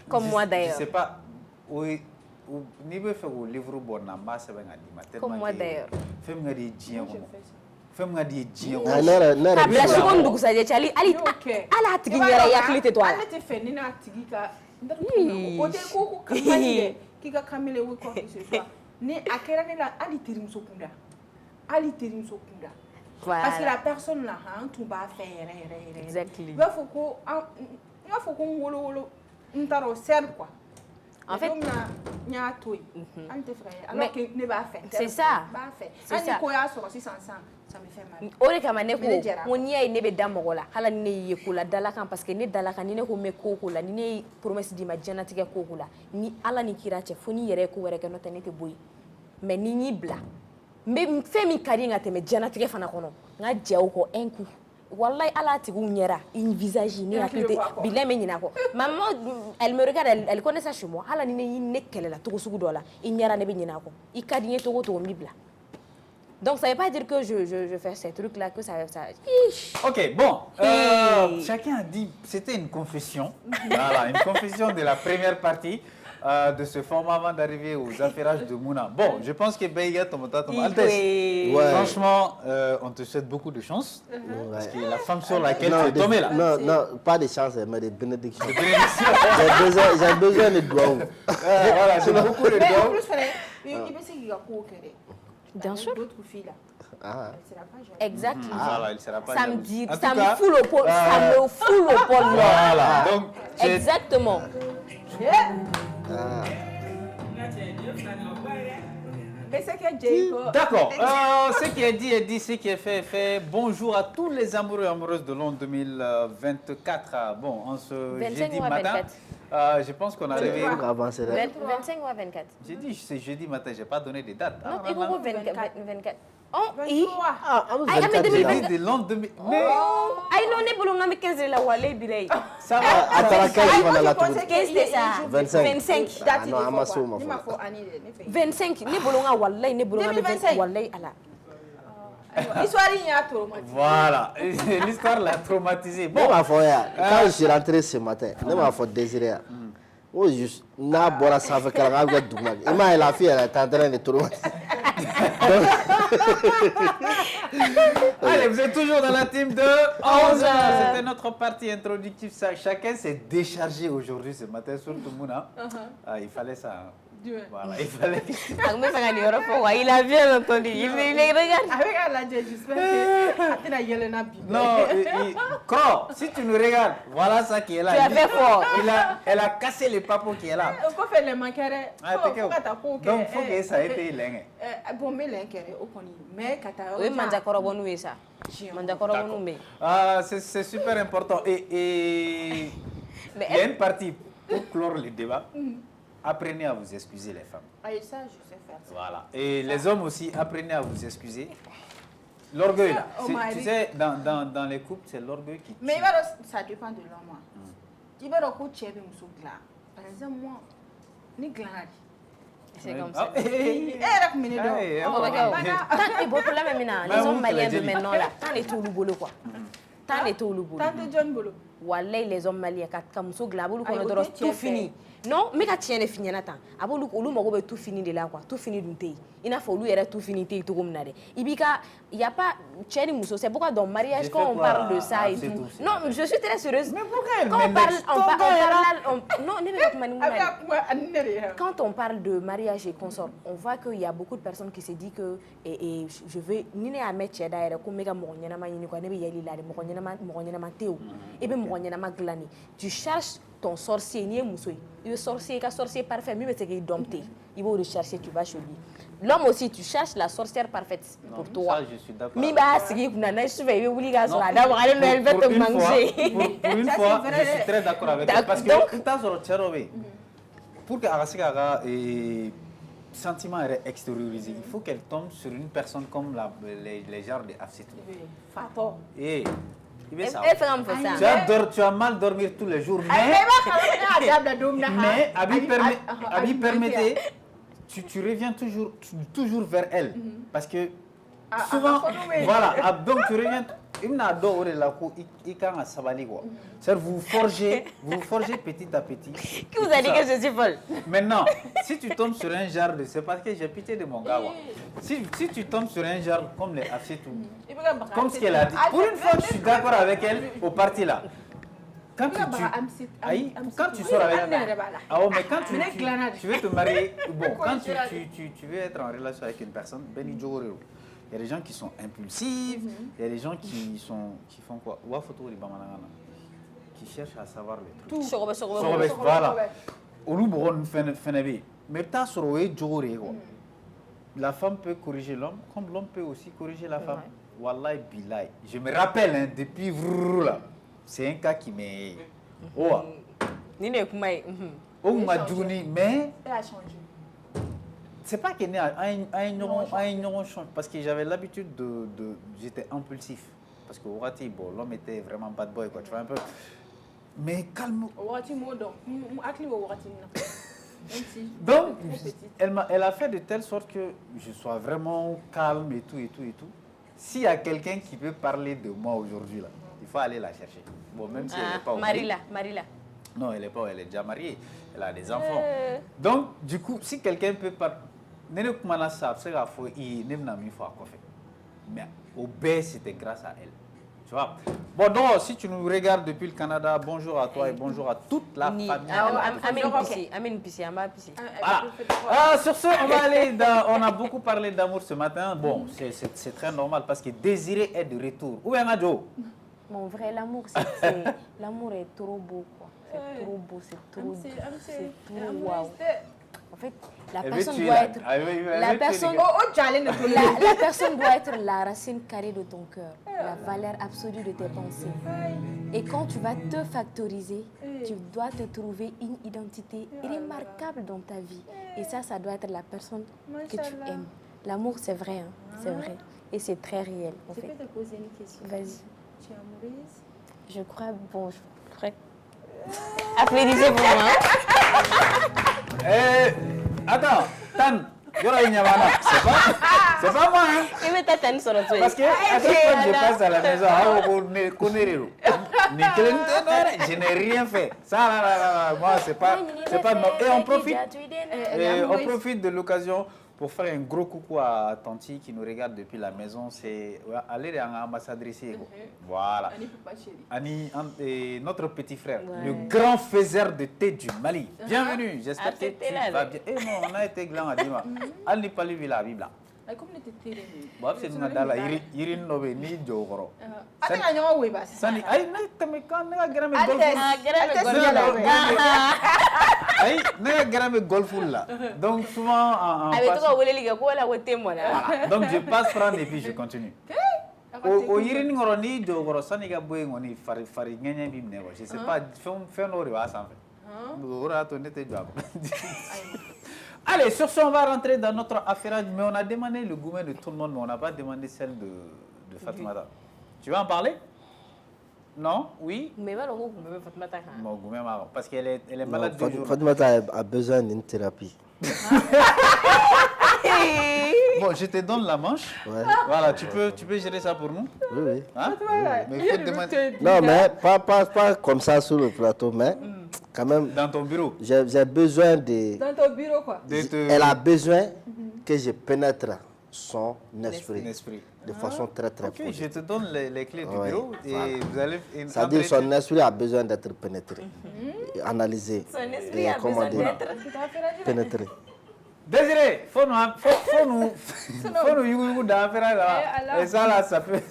S4: Comme moi d'ailleurs.
S1: Je sais pas. Oui. Ni be faire au livre bon na ma se ben adi
S4: comme moi d'ailleurs.
S1: Fem ngadi djien ko. Fem ngadi djien ko.
S2: Na
S4: bila seconde ndugu sa je chali ala tigi yara ya klite to ala.
S3: Ale te fe ni na tigi ka ko te ko kamale ki ka kamale wo ko ce soit. Ni akera ne la ali tirim so kunda. Ali tirim so kunda. Parce que la personne là hein tout ba faire
S4: Exactly.
S3: Il faut ko wolo ntaro serve quoi.
S4: En fait, c'est ça. C'est ça.
S3: Ça me fait mal.
S4: O de kama ne ko n'i y'a ye ne bɛ da mɔgɔ la hali ni ne y'i ye ko la dalakan parce que ne dalakan ni ne ko n bɛ ko o ko la ni ne ye promesse d'i ma diɲɛlatigɛ ko o ko la ni ala ni kira cɛ fo n'i yɛrɛ ye ko wɛrɛ kɛ n'o tɛ ne tɛ bɔ yen mais ni n y'i bila n bɛ fɛn min ka di n ka tɛmɛ diɲɛlatigɛ fana kɔnɔ n ka jɛ o kɔ un coup wallahi ala tigiw ɲɛra une visage ne hakili tɛ bilahi n bɛ ɲinɛ a kɔ maman elle me regarde elle connaît ça chez moi hali ni ne kɛlɛla cogo sugu dɔ la i ɲɛra ne bɛ ɲinɛ a kɔ i ka di n ye cogo o cogo n b'i bila. Donc ça ne veut pas dire que je fais ces trucs-là, que ça...
S1: Ok, bon. Chacun a dit, c'était une confession. Voilà, une confession de la première partie. de ce format avant d'arriver aux affairages de Mouna. Bon, je pense que Beiga Tomota Altesse.
S2: Ouais.
S1: Franchement, on te souhaite beaucoup de chance. Parce que la femme sur laquelle tu es tombée là.
S2: Non, pas de chance, mais des bénédictions. J'ai besoin de doigts.
S1: Voilà, c'est beaucoup de
S3: Mais en
S1: doigts.
S3: plus, il peut se qu'il y a quoi
S4: Bien sûr.
S3: D'autres filles là.
S2: Ah.
S3: Elle sera pas jeune.
S4: Exactement.
S1: Voilà, il sera pas
S4: Ça me
S1: jaloux.
S4: dit,
S1: En tout
S4: ça me
S1: cas,
S4: fout le pôle, ça me fout le pôle nord.
S1: Voilà, donc tu es-
S4: Exactement.
S3: Mais c'est que Jacob.
S1: D'accord. Ce qui est dit est dit, ce qui est fait est fait. Bonjour à tous les amoureux et amoureuses de l'an 2024. Bon, en ce
S4: 25
S1: jeudi
S4: ou à
S1: matin,
S4: 24?
S1: je pense qu'on est arrivé.
S2: Pour avancer là.
S4: 25 ou à 24?
S1: J'ai dit c'est jeudi matin, je n'ai pas donné de date.
S4: Non,
S1: Ah,
S4: et
S1: maman.
S4: gros 24. Oh, i.
S3: 23.
S2: Ah,
S4: Ah, mais
S1: J'ai
S4: 2024.
S1: dit de l'an 2000. Mais
S4: Ay, non, ne bolonga me 15 la wale bilay.
S1: ça va.
S2: Attends, la 15
S3: moi,
S2: pendant la
S3: je pensais
S2: tour.
S4: Qu'est-ce que c'est ça?
S2: 25.
S4: 25.
S2: Ah non, Amasso, ma
S3: Il m'a
S2: foi.
S3: fait année.
S4: 25. Ne bolonga walay, ne bolonga me
S3: 2025.
S4: walay ala.
S3: L'histoire, il y a trop.
S1: Voilà. L'histoire l'a traumatisé.
S2: Ne
S1: Bon,
S2: m'a fait, quand je suis rentré ce matin, ne m'a fait désirer. Oh, juste, n'a pas ça fait qu'elle a eu du mal. Il m'a la fille, elle est en train de tourner.
S1: allez, vous êtes toujours dans la team de 11h. C'était notre partie introductive. Chacun s'est déchargé aujourd'hui, ce matin, surtout Mouna. Ah, il fallait ça. Hein. Voilà, il fallait.
S4: Agme fanga ni oro fo wa, il a bien entendu. Il regarde.
S3: Avec la j'espère que tu as Yelena Bibi.
S1: Non, Cro, si tu nous regardes, voilà ça qui est là.
S4: Tu as fait fort.
S1: Elle a cassé le papo qui est là.
S3: On peut faire les manquerais.
S1: Ah, t'es que- Donc, il faut que ça ait été l'un.
S3: Bon, mais l'enquête, au connu. Mais quand tu as.
S4: Oui, manja korobo nou ça. Manja korobo nou me.
S1: Ah, c'est super important. Et
S4: Mais
S1: il y a une partie pour clore le débat. Apprenez à vous excuser, les femmes.
S3: Ah, ça, je sais faire ça.
S1: Voilà. Et les hommes aussi, apprenez à vous excuser. L'orgueil, là.
S3: Oh,
S1: Tu
S3: Marie.
S1: sais, dans les couples, c'est l'orgueil qui tue.
S3: Mais il va ça dépend de l'homme. Il va le coup de chèvre, gland. Par exemple, moi, ni gland.
S4: c'est comme
S1: Ah,
S4: ça.
S3: Eh, la minute
S1: Ah, eh,
S3: d'or.
S1: oh,
S4: Tant et bon problème maintenant, les hommes maliens de maintenant là, tant les tout le boulot quoi. Tant les tout le boulot.
S3: Tant de John Bolo.
S4: Wallahi les hommes maliens kat kam so glabulu
S3: Ay,
S4: kono
S3: o
S4: doro
S3: tɛ
S4: tout
S3: cɛ
S4: fini. Non, mais ka tiɲɛ de f'i ɲɛna tan. A b'olu olu mago bɛ tout fini de la quoi. Tout fini dun tɛ yen. I n'a fɔ olu yɛrɛ tout fini tɛ yen cogo min na dɛ. I b'i ka y a pas cɛ ni muso, c'est pourquoi dans mariage
S1: J'ai
S4: quand
S1: fait
S4: on
S1: quoi
S4: parle de ça et
S1: c'est
S4: tout.
S1: tout, c'est
S4: Non,
S1: vrai.
S4: je suis très sérieuse.
S1: Mais pourquoi elle
S4: Quand on parle
S1: m'indexe ton gars,
S4: non, ne bɛ ka kuma ni mun na dɛ.
S3: Quand
S4: Quand on parle de mariage et consort, on voit qu'il y a beaucoup de personnes qui se disent que je vais ni ne y'a mɛn cɛ da yɛrɛ ko n bɛ ka mɔgɔ ɲɛnama ɲini quoi ne bɛ yɛlɛ la de mɔgɔ ɲɛnama tɛ o i bɛ mɔgɔ ɲɛnama dilan de tu cherches ton sorcier n'i ye muso ye i bɛ sorcier i ka sorcier parfait min bɛ se k'i dompter i b'o de chercher tu vas chez lui l'homme aussi tu cherches la sorcière parfaite pour toi
S1: Ça, je suis d'accord.
S4: min b'a sigi i kunna n'a su fɛ i bɛ wuli k'a sɔrɔ a da wagalen don elle veut te manger
S1: Pour une
S3: Ça,
S1: fois,
S3: c'est vrai.
S1: je suis très d'accord avec toi. Parce que
S4: Donc-
S1: tout à l'heure, pour que Arasika sentiment est extériorisé, il faut qu'elle tombe sur une personne comme les genres de Afsitou.
S3: Fato.
S1: Et il veut
S4: e
S1: savoir.
S4: fɛ ka mun fɔ sisan
S1: Tu as mal dormir tous les jours, mais Abi permettez, tu reviens toujours vers elle. Parce que souvent, voilà, donc tu reviens. Il n'a d'or la cour, il quand à sabali quoi. C'est vous forgez petit à petit.
S4: qui vous a dit que je suis folle
S1: Maintenant, si tu tombes sur un genre de, c'est parce que j'ai pitié de mon gars. Ouais. Si tu tombes sur un genre comme les Afsitou, comme ce qu'elle a dit, pour une fois, je suis d'accord avec elle au parti là. Quand tu sors avec elle, mais quand tu veux te marier, bon, quand tu veux être en relation avec une personne, Benny Djogorero. Il y a des gens qui sont impulsifs, il y a des gens qui font quoi? Qui cherchent à savoir les trucs.
S4: sɔgɔbɛ
S1: Voilà. Olu bɔgɔ fɛnɛ bɛ yen. Mais i bɛ taa sɔrɔ o ye jogo de ye quoi. La femme peut corriger l'homme comme l'homme peut aussi corriger la femme. Wallahi billahi. Je me rappelle hein, depuis là, c'est un cas qui m'est
S4: ni ne ye kuma ye
S1: o kun ka jugu ni mais
S3: Elle a changé.
S1: c'est pas que un ɲɔgɔn change parce que j'avais l'habitude j'étais impulsif parce que wagati bon l'homme était vraiment bad boy quoi tu vois un peu mais calme.
S3: Wagati mo dɔn. Hakili bɛ wagati min na. Même si
S1: Donc,
S3: je suis petite.
S1: elle a fait de telle sorte que je sois vraiment calme et tout. S'il y a quelqu'un qui peut parler de moi aujourd'hui, là, il faut aller la chercher. Bon, même si elle n'est pas
S4: Marila
S1: Non, elle n'est pas, elle est déjà mariée. elle a des enfants. Donc, du coup, si quelqu'un peut pas... Mais au B, c'était grâce à elle. Tu vois? Bon, donc, si tu nous regardes depuis le Canada, bonjour à toi et bonjour à toute la famille. Sur ce, on va aller on a beaucoup parlé d'amour ce matin. Bon, c'est très normal parce que Désiré est de retour. Où est Nadjo?
S4: Mon vrai, l'amour, l'amour est trop beau, quoi. C'est trop beau, c'est trop waouh. En fait, la personne doit être la personne doit être la racine carrée de ton cœur, la valeur absolue de tes pensées. Et quand tu vas te factoriser, tu dois te trouver une identité remarquable dans ta vie. Et ça doit être la personne que tu aimes. L'amour, c'est vrai, hein, c'est vrai. Et c'est très réel, en fait.
S3: Je peux te poser une question.
S4: Vas-y.
S3: Tu es amoureuse?
S4: Je crois, bon, je crois... Applaudissez pour moi.
S1: Attends, Tan, c'est pas moi, hein. Parce que à chaque fois que je passe à la maison, je n'ai rien fait. Ça, là, moi, c'est pas non. Et on profite de l'occasion pour faire un gros coucou à Tanti qui nous regarde depuis la maison. C'est aller à l'ambassadrice. Voilà. Annie, notre petit frère, le grand faiseur de thé du Mali. Bienvenue, j'espère que tu vas bien. Eh non, on a été gland à Dima. Elle n'est pas lu la Bible.
S3: Comme le thé.
S1: Bon, c'est une dala, Irin Nové, ni Jogoro.
S3: Sani,
S1: aïe, mais quand on a gramé aïe, on a gramé golfoul là. Donc souvent en donc je passe prendre et puis je continue. Au Irin Noro ni Jogoro, Sani Gaboy, on est fari, gagné bimne. Je sais pas, fais un autre en fait. Allez, sur ce, on va rentrer dans notre affaire, mais on a demandé le gourmet de tout le monde, mais on n'a pas demandé celle de Fatoumata. Tu vas en parler? Non? Oui?
S4: Mais pas le gourmet Fatoumata.
S1: Mon gourmet, parce qu'elle est malade de jour.
S2: Fatoumata a besoin d'une thérapie.
S1: Bon, je te donne la manche. Ouais. Voilà, tu peux gérer ça pour nous?
S2: Oui.
S1: Hein? Mais il faut demander...
S2: Non, mais pas comme ça sur le plateau, mais... Quand même,
S1: dans ton bureau.
S2: J'ai besoin de...
S3: Dans ton bureau, quoi.
S2: Elle a besoin que je pénètre son esprit. De façon très profonde.
S1: Je te donne les clés du bureau et vous allez...
S2: C'est-à-dire que son esprit a besoin d'être pénétré, analysé.
S4: Son esprit a besoin d'être
S2: pénétré.
S1: Désiré, faut nous yugu dans là. Et ça là, ça peut...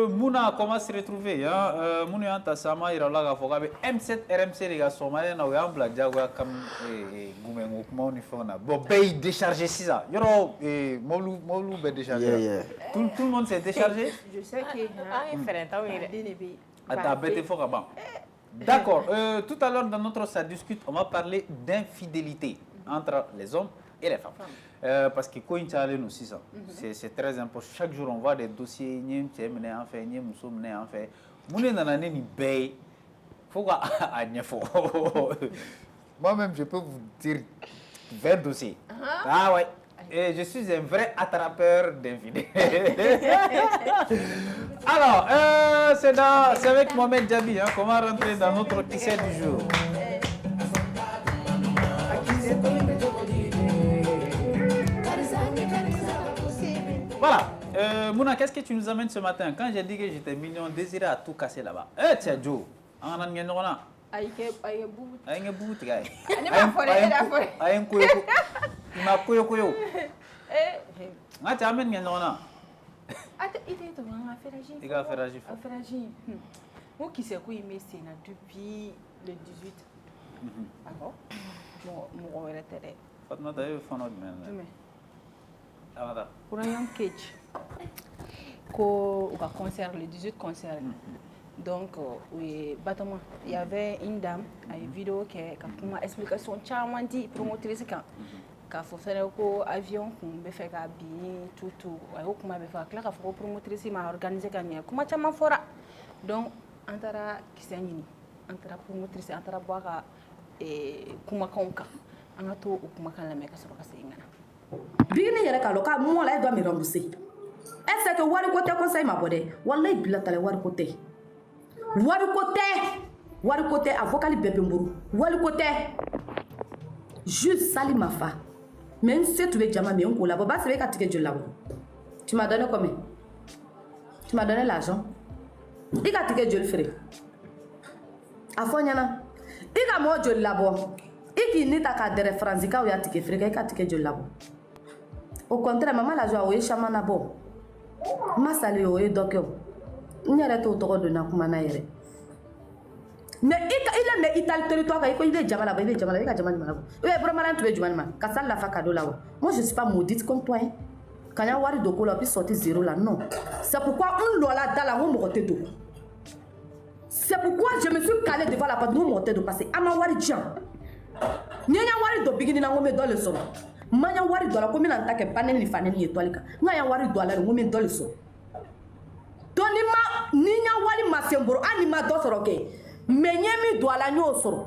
S1: Mouna, comment se retrouver? Mouna Anta Sama, il a la fogabe M7 RMC, les gars, Somalien, on a un blague, comme Goumen, Mounifona. Bon, paye déchargé 6 ans. Yoro, Moulou, déchargé. Tout le monde s'est déchargé?
S3: Je sais que.
S1: Attends, bête Fogaba. D'accord. Tout à l'heure, dans notre ça discute, on va parler d'infidélité entre les hommes et les femmes. Parce que quand nous aussi ça, c'est très important. Chaque jour on voit des dossiers, ni mené en fait, ni muso mené en fait. Mouné nanané ni bay, faut quoi à moi-même je peux vous dire 20 dossiers. Ah ouais. Et je suis un vrai attrapeur d'infidélité. Alors, c'est avec Mohamed Djabi qu'on va rentrer dans notre tisset du jour. Voilà. Mouna, qu'est-ce que tu nous amènes ce matin? Quand j'ai dit que j'étais mignon, Désiré à tout casser là-bas. Eh, tiens, Joe. On a gagné là. Aïe, bout, tu gars. Aïe, koyo. Il m'a koyo. Ah, tu amènes gagné là.
S3: Attends, il est dans l'affaire.
S1: Il a fait agir.
S3: Moi qui sais quoi, mais c'est depuis le 18. Ah bon? Mon retraité.
S1: Fatma, tu as eu fun au demain.
S3: Pour un young cage, au concert, le 18 concert. Donc, oui, bâtiment. Il y avait une dame, une vidéo qui a explication charmante dit promotrice quand faut faire un avion, qu'on fait un billet, tout. Et on m'a fait clair que promotrice m'a organisé gagner. Comment tu m'as fait? Donc, entre qui c'est entre promotrice, entre boire et comment conka, on a tout ou comment la mec sur la scène.
S5: Bigini yɛrɛ k'a lɔn k'a moi là il doit me rembourser. Est-ce que wari ko tɛ conseil ma bɔ dɛ wallahi bilatala wari ko tɛ avocat bɛɛ bɛ n bolo wari ko tɛ juste sali ma fa mais n se tun bɛ jama mais n ko labɔ basi bɛ ka tigɛ joli labɔ tu m'as donné combien tu m'as donné l'argent i ka tigɛ joli feere a fɔ ɲɛna i ka mɔgɔ joli labɔ i k'i ni ta k'a dɛrɛ faranzikaw y'a tigɛ feere kɛ i ka tigɛ joli labɔ au contraire maman la joie o ye caman nabɔ ma sali o ye dɔ kɛ o n yɛrɛ t'o tɔgɔ donna kuma na yɛrɛ mais il est mais Italie territoire kan i ko i bɛ jama labɔ i bɛ jama labɔ i ka jama jumɛn labɔ i bɛ Burama tun bɛ jumɛn ma ka sali lafa cadeau la wa moi je suis pas maudite comme toi hein quand y'a wari don ko la puis sorti zéro là non c'est pourquoi n lɔla da la n ko mɔgɔ tɛ don c'est pourquoi je me suis calée devant la porte n ko mɔgɔ tɛ don parce que an ma wari diyan n ye n ya wari don bigini na n ko n bɛ dɔ le sɔrɔ n ma n ya wari don a la ko n bɛna n ta kɛ ba nɛni ni fa nɛni ye toile kan n ka ya wari don a la de n ko n bɛ dɔ le sɔrɔ donc ni n ya wari ma se n bolo hali ni ma dɔ sɔrɔ kɛ mais n ye min don a la n y'o sɔrɔ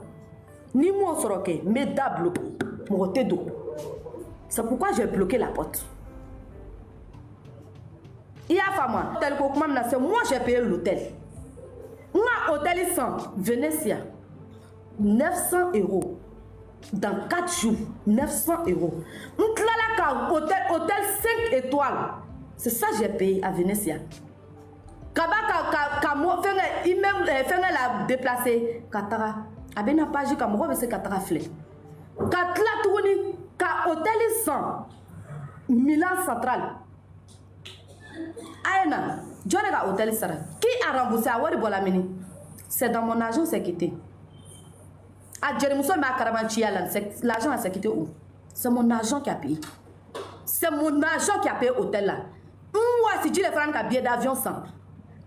S5: ni n m'o sɔrɔ kɛ n bɛ da bloqué mɔgɔ tɛ don c'est pourquoi j'ai bloqué la porte i y'a faamu hôtel ko kuma min na c'est moi j'ai payé l'hôtel n ka hôtel 100 Venezia 900 € dans 4 jours 900 €. On tilala ka hôtel 5 étoiles. C'est ça que j'ai payé à Venezia. Kaba mo fenge imem fenge la déplacer katara. Abena page ka mo be se katara fle. Ka tla tuguni ka hôtel 100 Milan Central. Aena, John ga hôtel Sara. Qui a remboursé à wari bolamini? C'est dans mon agent sécurité. L'argent a sécurité où? C'est mon agent qui a payé. C'est mon agent qui a payé l'hôtel là. Moi, si tu les francs billet d'avion sans.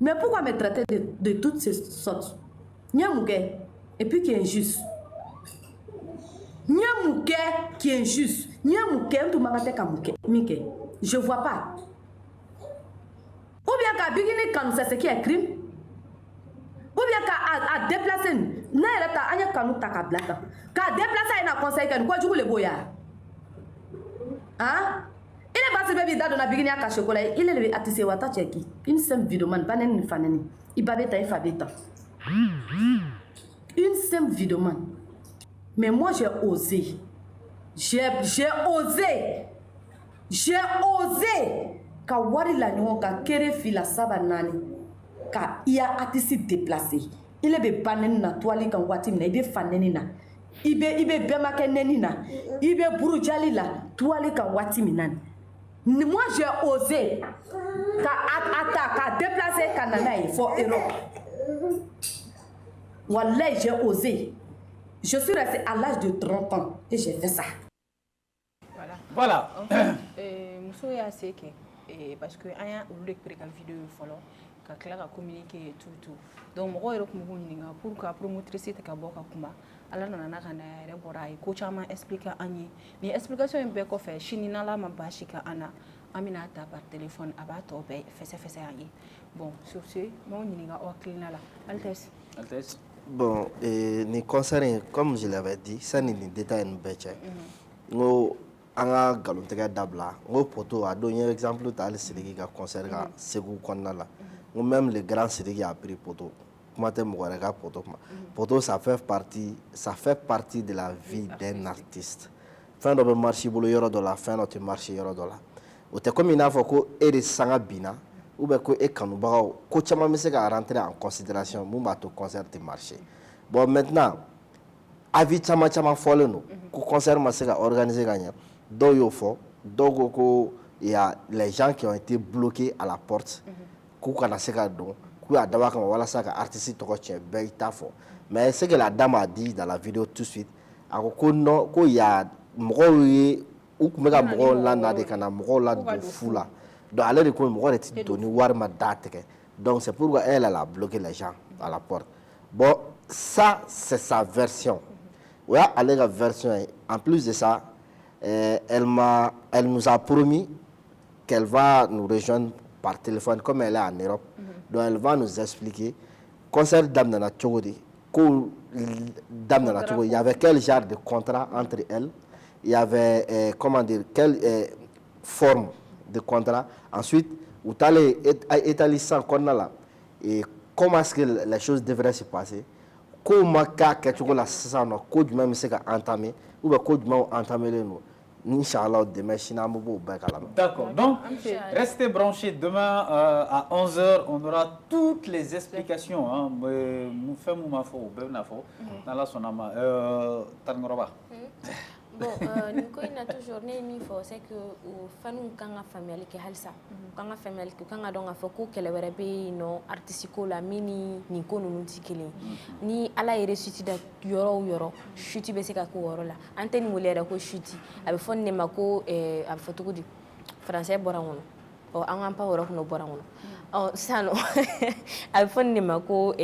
S5: Mais pourquoi me traiter de toutes ces sortes? Nyamouké, et puis qui est injuste. Nyamouké qui est injuste. Nyamouké, tout magate kamouké. Mike, je vois pas. Ou bien qu'à bigini quand c'est ce qui est crime. Ou bien qu'à déplacer, n'a pas anya kanu takablata. Qu'à déplacer na conseil kan quoi du le boya. Hein? Il est passé baby da dona bigini aka chocolat, il est atissé wata cheki. Une simple vidéo man panen ni faneni. Ibabeta ifabeta. Une simple vidéo man. Mais moi j'ai osé. J'ai osé. J'ai osé. Ka wari la nyonga ka kere fila sabanani. Ka ia atisi déplacé. Il est banen na toile kan wati na ibe faneni na. Ibe bema keneni na. Ibe burujali la toile kan wati minani. Moi j'ai osé ka déplacer Canada il faut Europe. Wallahi j'ai osé. Je suis restée à l'âge de 30 ans et j'ai fait ça.
S1: Voilà.
S3: Muso ya seke parce que aya ulu préka vidéo follow ka kila communiquer tout. Donc mo yero ko mo nyinga pour ka promotrice te ka boka kuma ala nana na kana re borai ko chama expliquer anyi ni explication en be ko fe shini na la ma bashika ana amina ta par téléphone abato be fesse anyi. Bon sur ce mo nyinga o klina la Altesse.
S2: Bon, ni concernant, comme je l'avais dit, ça n'est ni détail ni béché. Nous, anga galontéga dabla, nous poto a donné un exemple de Sénégal qui a concerné Ségou Kondala. Ou même les grands Sénégal a pris poto. Comment tu me regardes poto? Poto ça fait partie de la vie d'un artiste. Fin de marché bolo yoro dola, fin de marché yoro dola. Ou te comme il a fait que eri sanga bina. Ou bien que et quand nous barrons, que tu m'as mis à rentrer en considération, mon bateau concert de marché. Bon maintenant, avis chama folle nous, que concert m'a organisé gagnant. Donc il faut, donc il y a les gens qui ont été bloqués à la porte, qu'on a séqué donc, qu'on a d'abord comme voilà ça que artiste tient bien tafo. Mais ce que la dame a dit dans la vidéo tout de suite, qu'il y a mourir ou que méga mourir là n'a des canaux mourir là de fou là. Donc, elle a donné warma date. Donc, c'est pourquoi elle a bloqué les gens à la porte. Bon, ça, c'est sa version. Oui, elle a la version. En plus de ça, elle nous a promis qu'elle va nous rejoindre par téléphone, comme elle est en Europe. Donc, elle va nous expliquer. Concernant Dame Nana Tchogodi, il y avait quel genre de contrat entre elles. Il y avait, comment dire, forme de contrat. Ensuite, vous allez étaler ça là et comment est-ce que les choses devraient se passer. Comment quelque la ça non code même c'est entamé ou bien code même entamé nous. Inch'Allah demain
S1: D'accord. Donc restez branchés demain à 11h, on aura toutes les explications hein. Nous faisons ma fo dans la sonama Tangoroba.
S4: Bon, Nico, il a toujours mis fort, c'est que fanu kanga famille qui halsa, kanga famille qui kanga donc a foko qu'elle aurait payé non artistico la mini Nico nous tikeli, ni ala ere chuti da yoro chuti bese ka ko woro la, antenne mulera ko chuti, abe fon ne mako abe foto di français borangono, o an pa woro no borangono, o sano, abe fon ne mako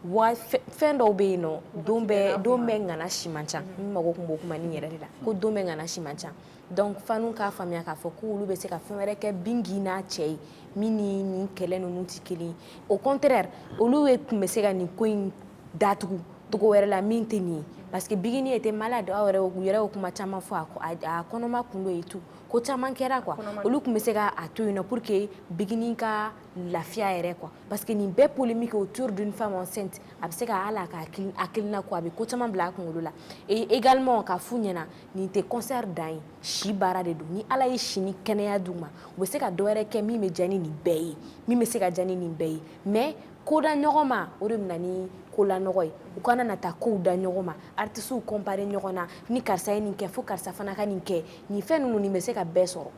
S4: wa fɛn dɔw bɛ yen nɔ don bɛɛ ŋana si man ca n mago tun b'o kuma ni yɛrɛ de la ko don bɛɛ ŋana si man ca donc fanu k'a faamuya k'a fɔ ko olu bɛ se ka fɛn wɛrɛ kɛ bingi n'a cɛ ye min ni nin kɛlɛ ninnu tɛ kelen ye au contraire olu tun bɛ se ka nin ko in datugu togo wɛrɛ la min tɛ nin ye parce que bigini était malade aw yɛrɛ y'o kuma caman fɔ a kɔnɔma kun dɔ ye tout ko caman kɛra quoi olu tun bɛ se ka a to yen nɔ pour que bigini ka lafiya yɛrɛ quoi parce que nin bɛɛ polémique autour d'une femme enceinte a bɛ se ka hali a ka hakilina ko a bɛ ko caman bila a kunkolo la et également ka fu ɲɛna nin tɛ concert dan ye si baara de don ni ala ye si ni kɛnɛya d'u ma u bɛ se ka dɔ wɛrɛ kɛ min bɛ diya ni nin bɛɛ ye min bɛ se ka diya ni nin bɛɛ ye mais koda ɲɔgɔn ma o de bɛ na ni kolanɔgɔ ye u kana na taa kow da ɲɔgɔn ma artistes comparer ɲɔgɔn na ni karisa ye nin kɛ fo karisa fana ka nin kɛ nin fɛn ninnu nin bɛ se ka bɛɛ sɔrɔ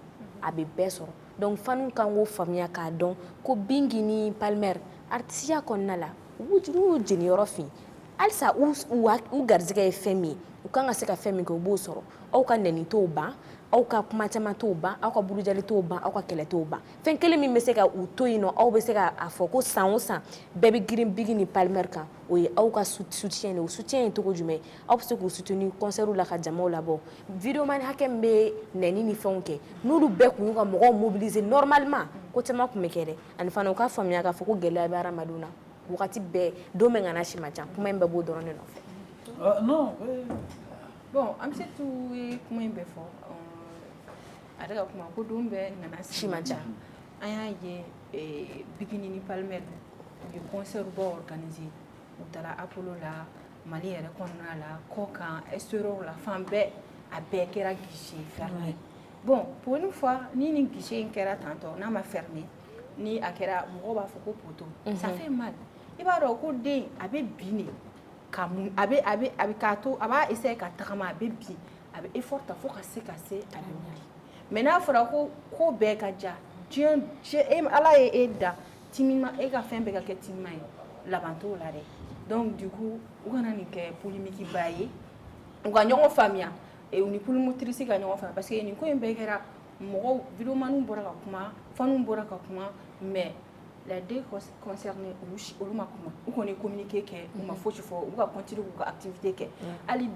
S4: a bɛ bɛɛ sɔrɔ donc fanu kan k'o faamuya k'a dɔn ko Bingi ni Palmer artisiya kɔnɔna la u b'u jeniyɔrɔ fin halisa u garizɛgɛ ye fɛn min ye u kan ka se ka fɛn min kɛ u b'o sɔrɔ aw ka nɛni t'o ban aw ka kuma caman t'o ban aw ka burujali t'o ban aw ka kɛlɛ t'o ban fɛn kelen min bɛ se ka u to yen nɔ aw bɛ se ka a fɔ ko san o san bɛɛ bɛ girin Bingi ni Palmer kan o ye aw ka soutien de o soutien ye cogo jumɛn aw bɛ se k'u soutenir concertw la ka jamaw labɔ videoman hakɛ min bɛ nɛni ni fɛnw kɛ n'olu bɛɛ tun y'u ka mɔgɔw mobiliser normalement ko caman tun bɛ kɛ dɛ ani fana u ka faamuya k'a fɔ ko gɛlɛya bɛ hadamadenw na wagati bɛɛ don bɛ ŋana si man ca kuma in bɛɛ b'o dɔrɔn de nɔfɛ.
S1: Non.
S3: Bon, am se tu kuma in bɛɛ fɔ a daga kuma ko don bɛɛ ŋana si man ca an y'a ye Bigini ni Palmer u ye concert baw organiser u taara Apollo la Mali yɛrɛ kɔnɔna la kɔkan SRO la fan bɛɛ a bɛɛ kɛra guichet fermé bon pour une fois ni nin guichet in kɛra tantɔ n'a ma fermé ni a kɛra mɔgɔw b'a fɔ ko poto ça fait mal i b'a dɔn ko den a bɛ bin de ka mun a bɛ k'a to a b'a essayer ka tagama a bɛ bin a bɛ effort ta fo ka se a bɛ wuli mais n'a fɔra ko bɛɛ ka ja diɲɛ ala ye e da timima e ka fɛn bɛɛ ka kɛ timima ye laban t'o la dɛ donc du coup u kana nin kɛ polémique ba ye u ka ɲɔgɔn faamuya u ni promotrice ka ɲɔgɔn faamuya parce que nin ko in bɛɛ kɛra mɔgɔw videomanw bɔra ka kuma fanw bɔra ka kuma mais les deux concernés olu ma kuma u kɔni communiqué kɛ u ma fosi fɔ u ka continuer k'u ka activité kɛ hali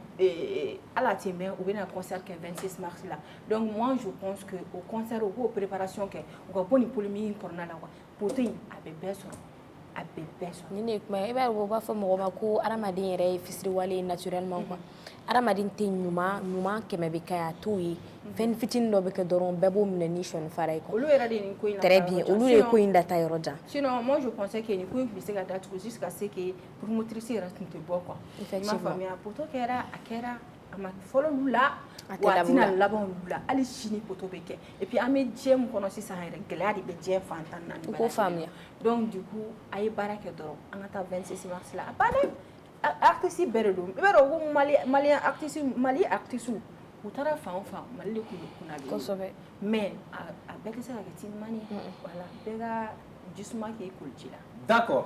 S3: ala tɛ mɛn u bɛna concert kɛ 26 mars la donc moi je pense que au concert u k'o préparation kɛ u ka bɔ nin polémique in kɔnɔna la quoi poto in a bɛ bɛɛ sɔrɔ a bɛ bɛɛ sɔrɔ.
S4: Ni ne kuma i b'a dɔn u b'a fɔ mɔgɔ ma ko adamaden yɛrɛ ye fitiriwale ye naturellement quoi adamaden tɛ ɲuman kɛmɛ bɛ kɛ a t'o ye fɛn fitinin dɔ bɛ kɛ dɔrɔn bɛɛ b'o minɛ ni sɔni fara ye quoi.
S3: olu yɛrɛ de nin ko in
S4: très bien olu de ye ko in data yɔrɔ jan.
S3: sinon moi je pensais que nin ko in tun bɛ se ka datugu jusqu'à ce que promotrice yɛrɛ tun tɛ bɔ quoi.
S4: effectivement
S3: i m'a faamuya poto kɛra a kɛra a ma fɔlɔ olu la wa a tɛna laban olu la hali sini poto bɛ kɛ et puis an bɛ diɲɛ min kɔnɔ sisan yɛrɛ gɛlɛya de bɛ diɲɛ fantan naani.
S4: u k'o faamuya.
S3: donc du coup a ye baara kɛ dɔrɔn an ka taa 26 mars la a bannen artiste bɛɛ de don i b'a dɔn ko Mali artiste u taara fan o fan Mali de tun bɛ kunna bi.
S4: kosɛbɛ.
S3: mais a bɛɛ tɛ se ka kɛ tinimani voilà bɛɛ ka jisuma k'i kuluji la.
S1: D'accord.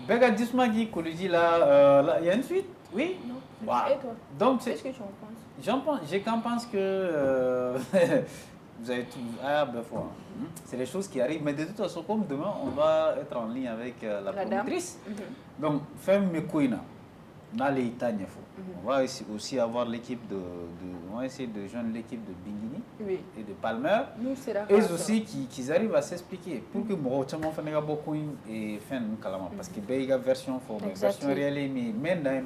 S1: Bɛɛ ka jisuma k'i kuluji la il y a une suite oui.
S3: non.
S1: Wow.
S3: Et toi
S1: donc
S3: qu'est-ce que tu en penses?
S1: Je pense que vous avez tout c'est des choses qui arrivent mais de toute façon comme demain on va être en ligne avec la promotrice donc femme Mekoina dans les Italiens on va aussi avoir l'équipe on va essayer de joindre l'équipe de Bingini et de Palmer et aussi qu'ils arrivent à s'expliquer pour que moi autrement faire beaucoup et faire un calama parce que belle version réelle mais même dans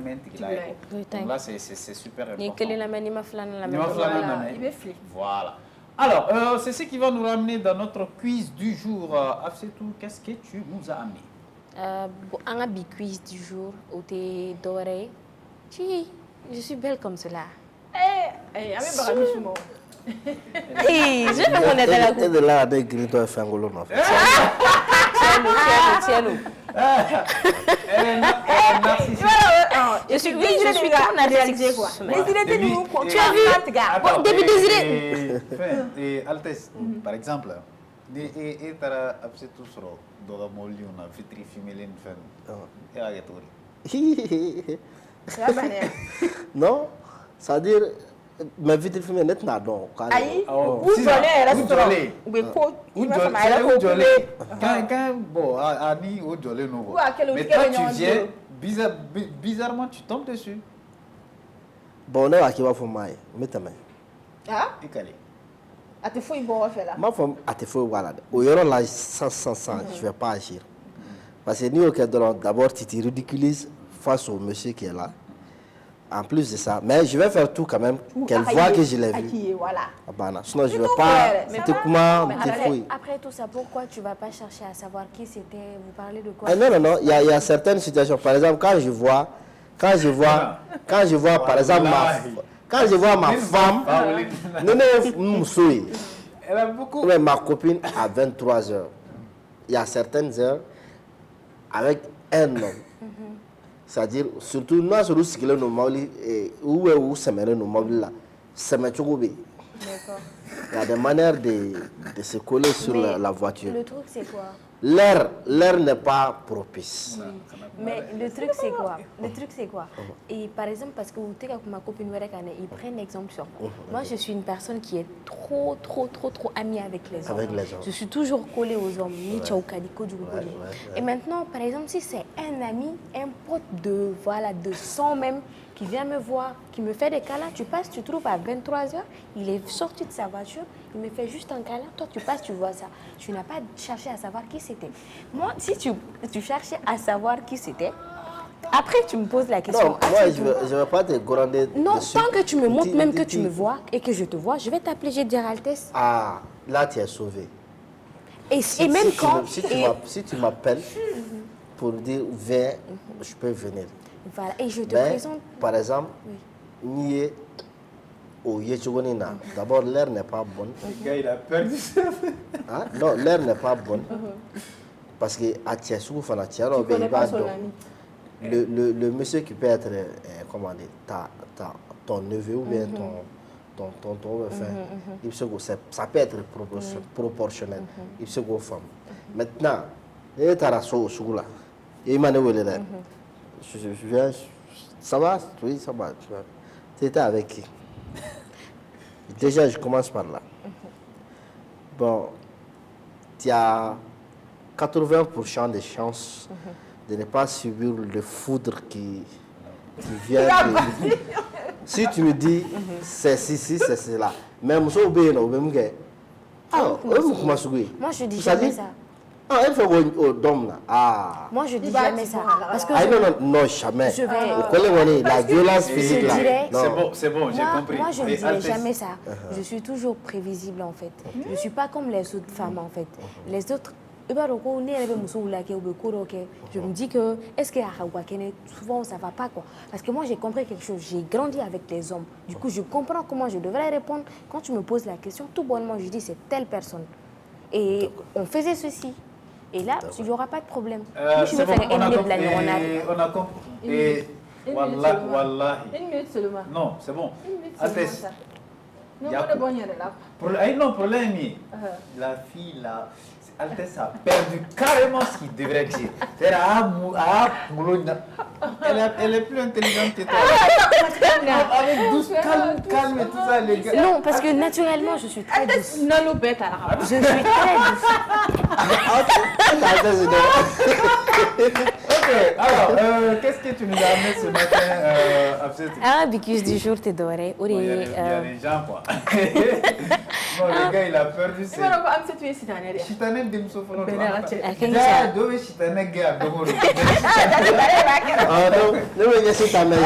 S1: donc là c'est super important voilà Alors, c'est ce qui va nous ramener dans notre quiz du jour. Afsetou, qu'est-ce que tu nous as amené?
S4: Un quiz du jour, où t'es doré. Je suis belle comme cela.
S3: Ami Baramichimo.
S4: Hey, je vais reconnaître la coupe.
S2: Et de là, des grito et fangolo, en fait.
S4: Tiens-nous.
S1: Elle est narcissique.
S4: Je suis trop narcissique.
S3: Les idées de nous, quoi.
S4: Tu as vu, gars? Bon, début désiré.
S1: Et Altesse, par exemple, et tara Afsetou soro doga moli una vitri femelle femme. Et agatori.
S2: Non, c'est-à-dire, ma vie de film est nette, non.
S3: Aïe, où j'allais, restaurant.
S1: Où quand bon, Annie, où j'allais nous. Mais toi, tu viens, bizarrement, tu tombes dessus.
S2: Bon, on est à qui va faire maille, mettez-moi.
S3: Ah,
S1: Et calé.
S3: à te fouiller, bon, on fait là.
S2: Ma femme, à te faire voilà. Au yoro là, sans, je vais pas agir. Parce que nous, d'abord, tu te ridiculises face au monsieur qui est là. En plus de ça, mais je vais faire tout quand même, qu'elle voit que je l'ai vu.
S3: Voilà.
S2: Ah bah non, sinon je ne vais pas te comment te fouiller.
S4: Après tout ça, pourquoi tu ne vas pas chercher à savoir qui c'était? Vous parlez de quoi?
S2: Ah non, il y a certaines situations. Par exemple, quand je vois par exemple, quand je vois ma femme,
S1: Elle a beaucoup.
S2: ma copine à 23h, il y a certaines heures avec un homme. C'est-à-dire, surtout, nous, sur le cycle, nous mobile, où c'est nous mobile là, c'est ma chocobi. Il y a des manières de se coller sur la voiture.
S4: Le truc, c'est quoi?
S2: L'air n'est pas propice.
S4: Mais le truc, c'est quoi? Et par exemple, parce que vous êtes avec ma copine, ils prennent exemple sur moi. Moi, je suis une personne qui est trop amie avec les hommes. Je suis toujours collée aux hommes. Et maintenant, par exemple, si c'est un ami, un pote de 100 même, qui vient me voir, qui me fait des câlins, tu passes, tu trouves à 23h, il est sorti de sa voiture, il me fait juste un câlin, toi tu passes, tu vois ça. Tu n'as pas cherché à savoir qui c'était. Moi, si tu cherchais à savoir qui c'était, après tu me poses la question.
S2: Non, moi je ne vais pas te gronder.
S4: Non, tant que tu me montres même que tu me vois et que je te vois, je vais t'appeler, je vais te dire Altesse.
S2: Ah, là tu es sauvé.
S4: Et même quand...
S2: Si tu m'appelles pour dire viens, je peux venir.
S4: Voilà, et je te présente...
S2: Par exemple, nier au Yéchogonina, d'abord l'air n'est pas bon.
S1: Le gars, il a perdu ça.
S2: Hein? Non, l'air n'est pas bon. Parce que à Tiesou, le monsieur qui peut être, comment dire, ton neveu ou bien ton tonton, ça peut être proportionnel. Il se go femme. Maintenant, il est à la sauce, il m'a dit, je viens, ça va, oui, ça va. Tu étais avec qui? Déjà, je commence par là. Bon, tu as 80% de chances de ne pas subir le foudre qui vient de... Si tu me dis, c'est ceci, c'est cela. Même si tu
S4: moi, je dis jamais ça.
S2: Ah, elle fait au dôme là. Ah.
S4: Moi, je dis jamais ça. Parce que
S2: non, jamais.
S4: Je vais...
S2: La violence physique là.
S1: C'est bon, j'ai compris.
S4: Moi, je ne dirais jamais ça. Je suis toujours prévisible en fait. Je ne suis pas comme les autres femmes en fait. Les autres... Je me dis que, est-ce que souvent ça ne va pas quoi? Parce que moi j'ai compris quelque chose, j'ai grandi avec les hommes. Du coup, je comprends comment je devrais répondre. Quand tu me poses la question, tout bonnement, je dis c'est telle personne. Et on faisait ceci. Et là, il n'y aura pas de problème.
S1: C'est bon, on a compris. Et Wallah.
S3: Une minute seulement.
S1: Non, c'est bon.
S3: Attends.
S1: Non, problème, la fille là, Altesse a perdu carrément ce qu'il devrait dire. Elle est plus intelligente que toi. Avec douce, calme et tout ça, les gars.
S4: Non, parce que naturellement, je suis très douce. Je suis très douce.
S1: Ok, Alors, qu'est-ce que tu nous as amené ce matin, Absent?
S4: Ah, bicus du jour, t'es doré.
S1: Il y a des gens, quoi. Bon, le gars, il a perdu ses...
S3: Il va am c'est tu es citané.
S1: Chitané de Moussofano.
S4: Kenza.
S1: Dove chitané gay à Domoro.
S2: Ah non, ne me laissez ta mère.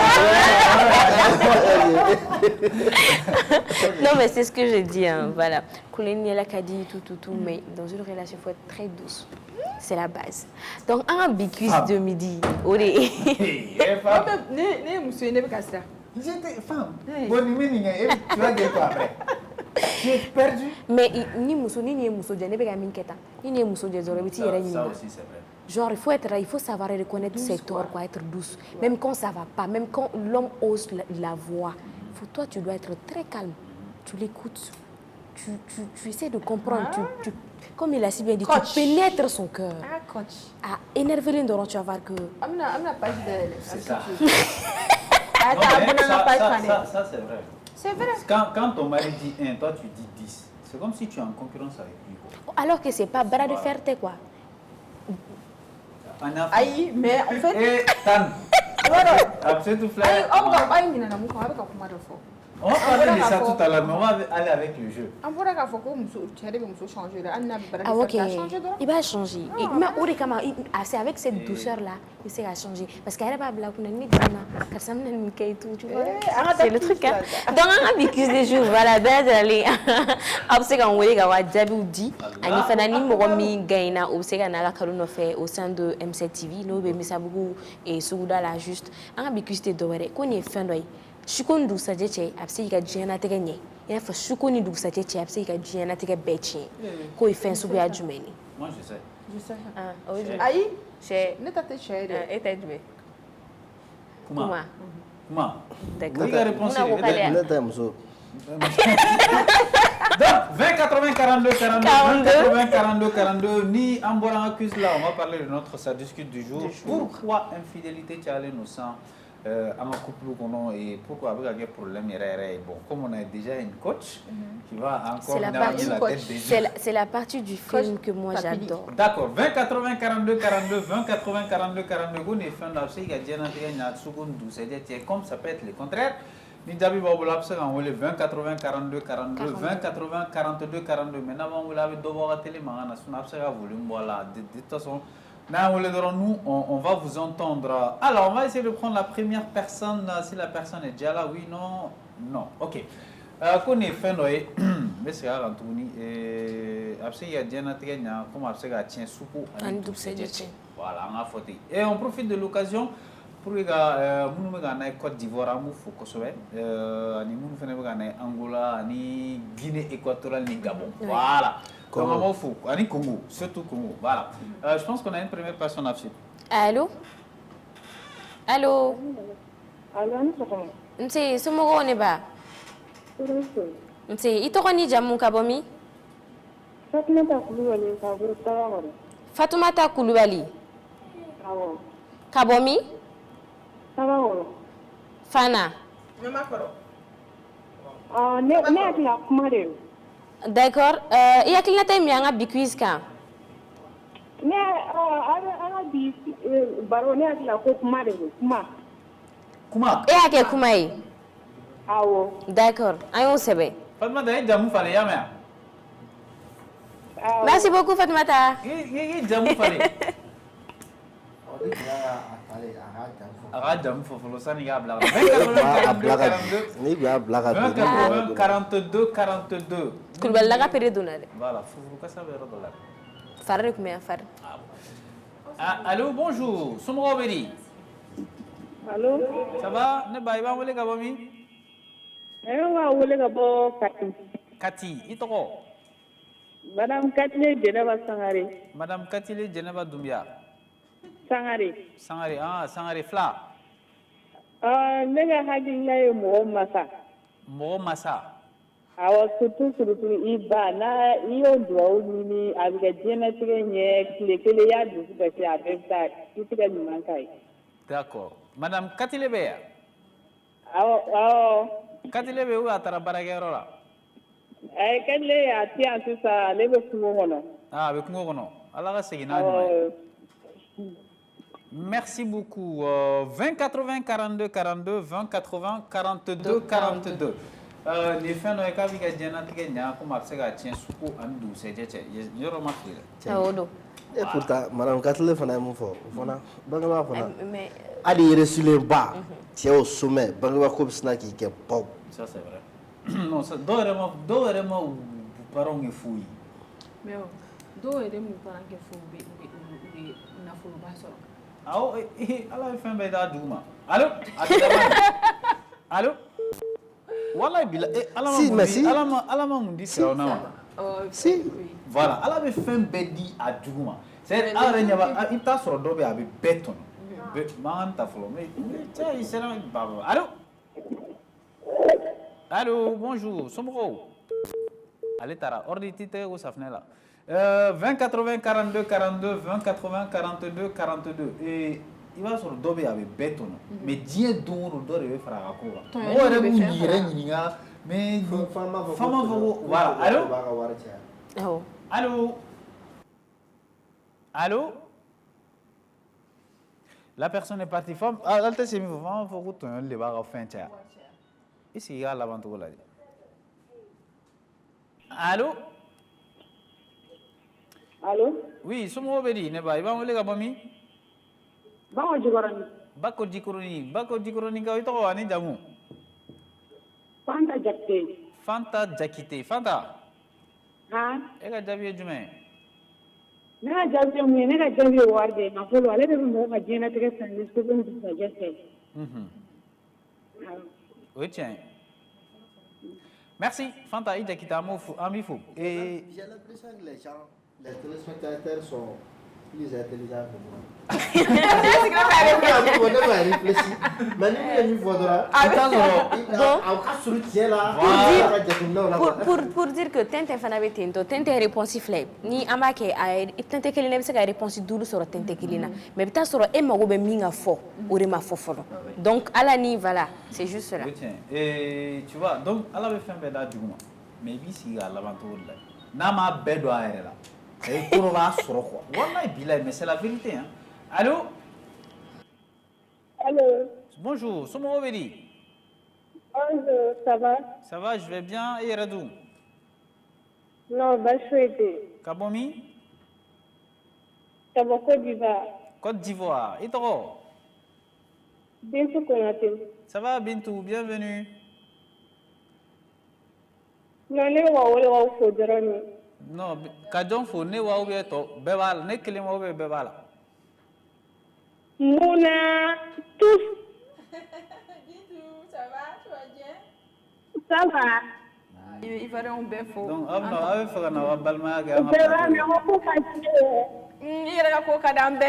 S4: Non, mais c'est ce que je dis, hein, voilà. Kouleni, elle a dit tout, mais dans une relation, il faut être très douce. C'est la base. Donc, un bicus de midi, olé.
S3: Ne monsieur ne pas ça.
S1: J'étais femme. Bon, tu vas dire quoi après? Tu es perdu.
S4: Mais ni muso ni muso je ne be ka min keta ni muso je zoro biti yere ni.
S1: Ça aussi, c'est vrai.
S4: Genre il faut savoir reconnaître ses torts, quoi, être douce. Même quand ça va pas, même quand l'homme ose la voix, toi tu dois être très calme. Tu l'écoutes. Tu essaies de comprendre, comme il a si bien dit, tu pénètres son cœur.
S3: Ah coach.
S4: À énerver l'endroit, tu vas voir que
S3: Amna pas de.
S1: C'est ça.
S3: Ça
S1: Ça, c'est vrai.
S3: c'est vrai.
S1: Quand ton mari dit 1, toi tu dis 10. C'est comme si tu es en concurrence avec lui.
S4: alors que c'est pas bras de fer quoi.
S3: Aïe, mais en fait.
S1: Et Tan. Absolument tout
S3: Aïe,
S1: fly.
S3: on va pas y aller na muko avec comment de fois.
S1: On va parler de ça tout à l'heure, mais on va aller avec le jeu.
S3: On pourra ka foko muso tiare muso changer là. Anna
S4: Ah ok,
S3: changer
S4: il va changer. Mais c'est avec cette douceur là, il sait changer. Parce qu'elle va blaguer ni dina, car ça me n'aime tout, tu vois. C'est le truc. Dans un bicus des jours, voilà, d'aller. Après quand on est gawa jabi di, ani fanani mogomi gaina au sega na la kaluno fait au sein de M7 TV, no be misabugu et souda la juste. Un bicus de doré, qu'on est fin d'oeil. Shukon du sajeche abse ka diana tege nye ina fa shukoni du sajeche abse ka diana tege beche ko ifen su ya jumeni.
S1: Moi je sais.
S3: Je sais.
S4: Ah oui.
S3: Aïe,
S4: Chez
S3: ne t'attends chez
S4: et t'as joué.
S1: Comment?
S4: D'accord.
S1: Oui, la réponse est...
S2: Ne t'aime so.
S1: Donc, 20 80 42 42 20 80 42 42 ni Ambora accuse là, on va parler de notre ça discute du jour. Pourquoi infidélité tu as allé nous sang à ma couple et pourquoi avec un problème bon comme on a déjà une coach qui va encore
S4: c'est la partie du film que moi j'adore.
S1: D'accord, 20 80 42 42 20 80 42 42 on est fin d'absé il y a déjà une seconde douce c'est comme ça peut être le contraire. Ni jabi babu lapse kan wele 20 80 42 42 20 80 42 42 maintenant on l'a do bo télé mangana suna apse ga volume voilà de toute façon nous on va vous entendre. Alors on va essayer de prendre la première personne si la personne est déjà là. Oui, non, ok. Qu'on est fin d'oeil mais c'est à l'antouni et après il y a déjà notre comme après ga tient soukou voilà on a fauté et on profite de l'occasion pour les gars, nous sommes en Côte d'Ivoire, nous sommes en Angola, ni Guinée équatoriale, ni Gabon. Voilà. Comment faut ni Congo, surtout Congo. Voilà. Je pense qu'on a une première personne à suivre.
S4: Allô? Allô? Nti, sumogo ne ba? Nti, itoko ni jamu kabomi? Fatoumata Koulibaly. Kabomi? Fana. D'accord. Il y a quelqu'un qui a un bicus quand?
S1: Kuma?
S4: Et à quel Kumaï? D'accord. Aïe, on sait bien.
S1: Fatoumata, jamu fale yamea.
S4: Merci beaucoup Fatoumata.
S1: Jamu fale. Jamu fofolo sani ga blaga. 20 42 42.
S4: Koulibaly laga pere donale.
S1: Voilà, fofolo kasa be $.
S4: Farre comme un farre.
S1: Allô, bonjour. Somro Bedi.
S6: Allô?
S1: Ça va? Ne ba iba wole gabomi?
S6: Ewa wole gabo Kati.
S1: Kati, itoko.
S6: Madame Katile Jeneba Sangare.
S1: Madame Katile Jeneba Doumbia.
S6: Sangare.
S1: Sangare Fla.
S6: Nega hakilila ye mɔgɔ masa.
S1: Mɔgɔ masa.
S6: Awɔ surtout i ba na i y'o dugawu ɲini a bɛ kɛ diɲɛlatigɛ ɲɛ tile kelen i y'a dusu kasi a bɛɛ bɛ taa i tɛ kɛ ɲuman k'a ye.
S1: D'accord. Madame Katile bɛ yan?
S6: Awɔ.
S1: Katile bɛ yen ou a taara baarakɛyɔrɔ la?
S6: Katile a tɛ yan sisan ale bɛ kungo kɔnɔ.
S1: A bɛ kungo kɔnɔ. Ala ka segin n'a ɲuman ye. Merci beaucoup. 20 80 42 42, 20 80 42 42. Les fins de la vie, il y a des gens qui ont fait un soukou en douce. Il y a un
S2: Et pourtant, Madame Katlé, il mon fort.
S4: Mais
S2: Ali reçu bas, tu es au sommet. Bangaba comme snacky qui est pop.
S1: Ça, c'est vrai. Non, ça doit vraiment parents et fouilles.
S3: Mais d'où est-ce que mon parent qui faut na fulu ba so?
S1: Ah oh, ala fin be da duma. Allô? Allô? Wallahi bila ala
S2: Si, merci.
S1: ala ma mundi sauna.
S2: Si.
S1: Voilà, ala be fin be di aduma. C'est ala nyaba ita soro do be abi beton. Be man ta flo mais ça il sera baba. Allô? Allô, bonjour, Somro. Allez tara ordi tite ko safnela. 20 80 42 42 20 80 42 42 et il va sur dobe avec béton mais Dieu doro dore be fara ko ba o re mu yire nyinga mais fama voilà allô allô allô la personne est partie femme alta c'est mi fama faut que le ba fin tia ici il y a l'avantage là allô.
S6: Allô?
S1: Oui, somo bedi ne ba iba wole ga mami.
S6: Bango jikoroni.
S1: Bako jikoroni ka ito ani jamu.
S6: Fanta Jakite.
S1: Fanta Jakite. Fanta.
S6: Ha?
S1: E ga jabi jume.
S6: Ne ka jabi mu ne ka jabi warde na folo ale de mo ka jena tige sanni so ben du sagesse.
S1: Oui tiens. Merci Fanta ida kitamo fu amifu. Et
S2: j'ai l'impression que les téléspectateurs sont plus intelligents que moi.
S4: Pour dire que tente fana be tento tente réponse flip ni amake ay tente kelina be se ka réponse dulu soro tente kelina mais bita soro e mago be minga fo o re ma fo folo donc ala ni voilà c'est juste cela.
S1: Oui tiens. Et tu vois donc ala be fembe da djuma mais bi si ga l'avantage là. Na ma bedo aere là. Et pour va soro quoi. Wallahi billahi mais c'est la vérité hein. Allô?
S6: Allô?
S1: Bonjour, Somo bedi.
S6: Bonjour, ça va?
S1: Ça va, je vais bien et Radou.
S6: Non, bah je suis été.
S1: Kabomi?
S6: Ça va Côte d'Ivoire.
S1: Côte d'Ivoire. Et toi?
S6: Bintou Konaté.
S1: Ça va Bintou, bienvenue.
S6: Non, ne wa wole wa fo doroni.
S1: Non, kajon fo ne wa obe to bebal ne kelima obe bebala.
S6: Mouna tous.
S3: Bintou, ça va? Tu vas bien?
S6: Ça va.
S3: Il va un bé faux.
S1: Donc amna ave faga na wa balma ga ma.
S6: Ça va, mais on peut pas.
S3: Il y a quoi kadambe.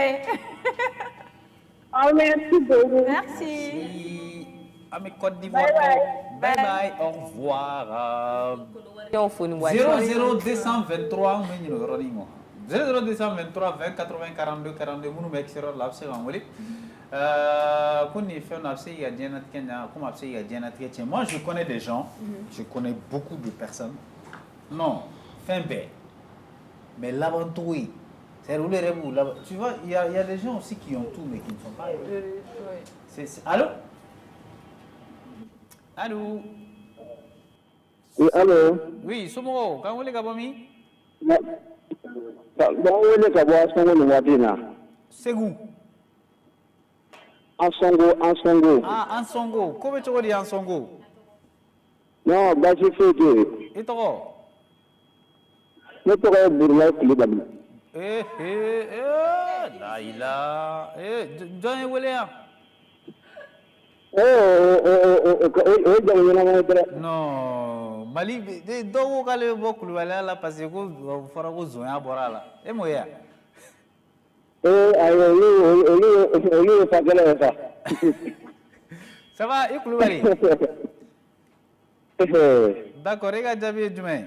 S6: Oh, merci beaucoup.
S3: Merci.
S1: Ami Côte d'Ivoire. Bye bye, au revoir. 00 223 00 223 20 80 42 42 munu mek sero la se ngoli kuni fait na se ya jenat kenya comme abse ya jenat kenya. Moi je connais des gens, je connais beaucoup de personnes. Non, fin bé. Mais l'aventure c'est rouler rebou là. Tu vois, il y a des gens aussi qui ont tout mais qui ne sont pas. C'est allô? Allô?
S7: Oui, allô?
S1: Oui, Somo, quand vous les gabami?
S7: Bon, on est à Songo le Wadina.
S1: C'est où?
S7: En Songo.
S1: Ah, en Songo. Comment tu dis en Songo?
S7: Non, bah, j'ai fait que.
S1: Et toi?
S7: Je pourrais bourler le Bali.
S1: Là, il a. John William. Non, Mali, donc on a beaucoup de valeur là parce que vous fera vous zoner à Borala. Et moi ya. Ça va, et Koulibaly? D'accord, regarde Javier Djumé.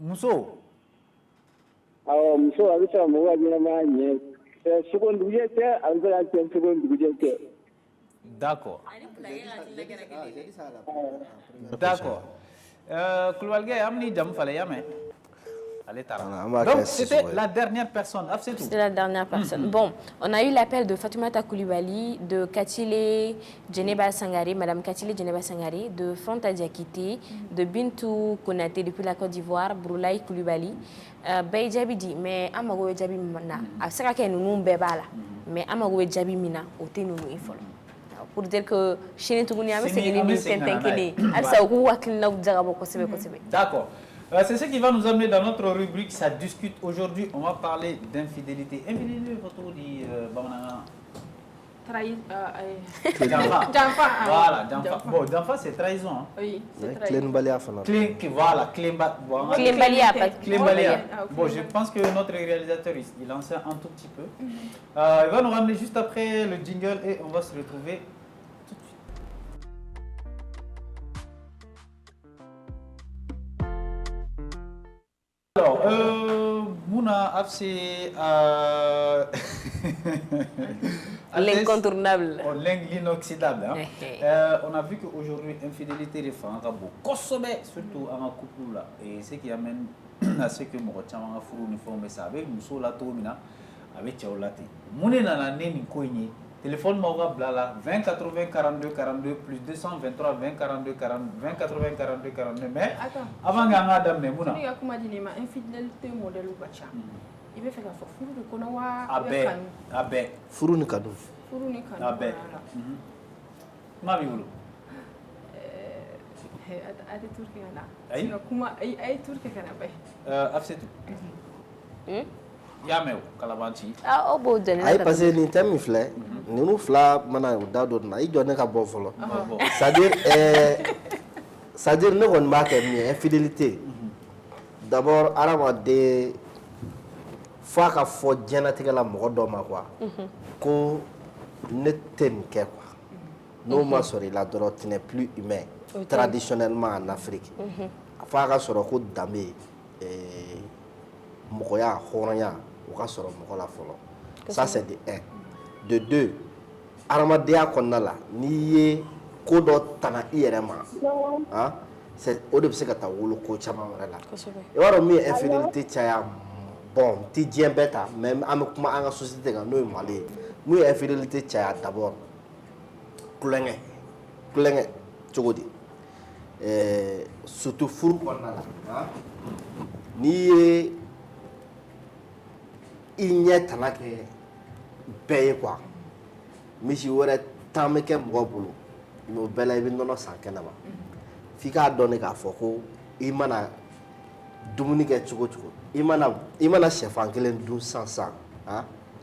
S1: Mousso.
S7: Alors, Mousso, avec ça, moi, je
S1: D'accord. D'accord. Koulibaly, amni jam fale yame. Ale taara.
S2: Voilà, on va
S1: Donc,
S2: faire
S1: c'était
S2: ce
S1: la dernière personne. C'est tout.
S4: C'était la dernière personne. Bon, on a eu l'appel de Fatoumata Koulibaly, de Katile Djeneba Sangare, Madame Katile Djeneba Sangare, de Fanta Diakité, de Bintou Konaté depuis la Côte d'Ivoire, Broulaye Koulibaly. Bay Jabi dit, mais Amago Jabi Mina, à ce que nous bébala, mais Amago Jabi Mina, au thé nous infol. Pour dire que chez nous, tout le monde a
S1: D'accord. C'est ce qui va nous amener dans notre rubrique Ça discute. Aujourd'hui, on va parler d'infidélité. Infidélité, votre dit Bamananga.
S3: Janfa.
S1: Voilà, Janfa. Bon, Janfa, c'est trahison. Hein.
S3: Oui, c'est
S2: Clé Balia Fana.
S1: Voilà,
S4: Clémbalia.
S1: Bon, je pense que notre réalisateur, il en sait un tout petit peu. Il va nous ramener juste après le jingle et on va se retrouver tout de suite. Alors, Mouna Afsi
S4: L'incontournable.
S1: L'inoxydable. Hein. On a vu qu'aujourd'hui, infidélité des femmes, surtout en couple là. Et ce qui amène à ce que mon chama a fourni uniforme ça avec muso la tomina avec Tchaolati. Moune nana neni koigné. Téléphone m'aura blala 20 80 42 42 plus 223 20 42 40 20 80 42 42 mais avant ganga dam ne Mouna.
S3: Ni akuma dini ma infidélité modèle ou bacha. Il veut faire un fou de konawa.
S1: Abe.
S2: Furu ni kadu.
S3: Furu ni kadu.
S1: Abe. Ma biulu.
S3: Ade turki kana.
S1: Ay?
S3: Sino kuma ay turki kana bay.
S1: Afsetu. Yameo kalabanci.
S4: Ah, au bout de
S2: Aïe, parce que ni thème filɛ ninnu fila mana u da dɔ na i jɔ ne ka bɔ fɔlɔ c'est-à-dire ne kɔni b'a kɛ min ye infidélité d'abord adamaden f'a ka fɔ diɲɛlatigɛ la mɔgɔ dɔ ma quoi ko ne tɛ nin kɛ quoi n'o ma sɔrɔ i la dɔrɔn tu n'es plus humain traditionnellement en Afrique f'a ka sɔrɔ ko danbe mɔgɔya hɔrɔnya o ka sɔrɔ mɔgɔ la fɔlɔ ça c'est de 1 de 2 adamadenya kɔnɔna la n'i ye ko dɔ tana i yɛrɛ ma o de bɛ se ka taa wolo ko caman wɛrɛ la i b'a dɔn min ye infidélité caya bon n ti diɲɛ bɛɛ ta mais an bɛ kuma an ka société kan n'o ye Mali ye mun ye infidélité caya d'abord kulonkɛ cogo di surtout furu kɔnɔna la n'i ye i ɲɛ tana kɛ bɛɛ ye quoi misi wɛrɛ tan bɛ kɛ mɔgɔ bolo mais o bɛɛ la i bɛ nɔnɔ san kɛnɛma f'i k'a dɔn k'a fɔ ko i mana dumuni kɛ cogo cogo i mana sɛfan kelen dun sisan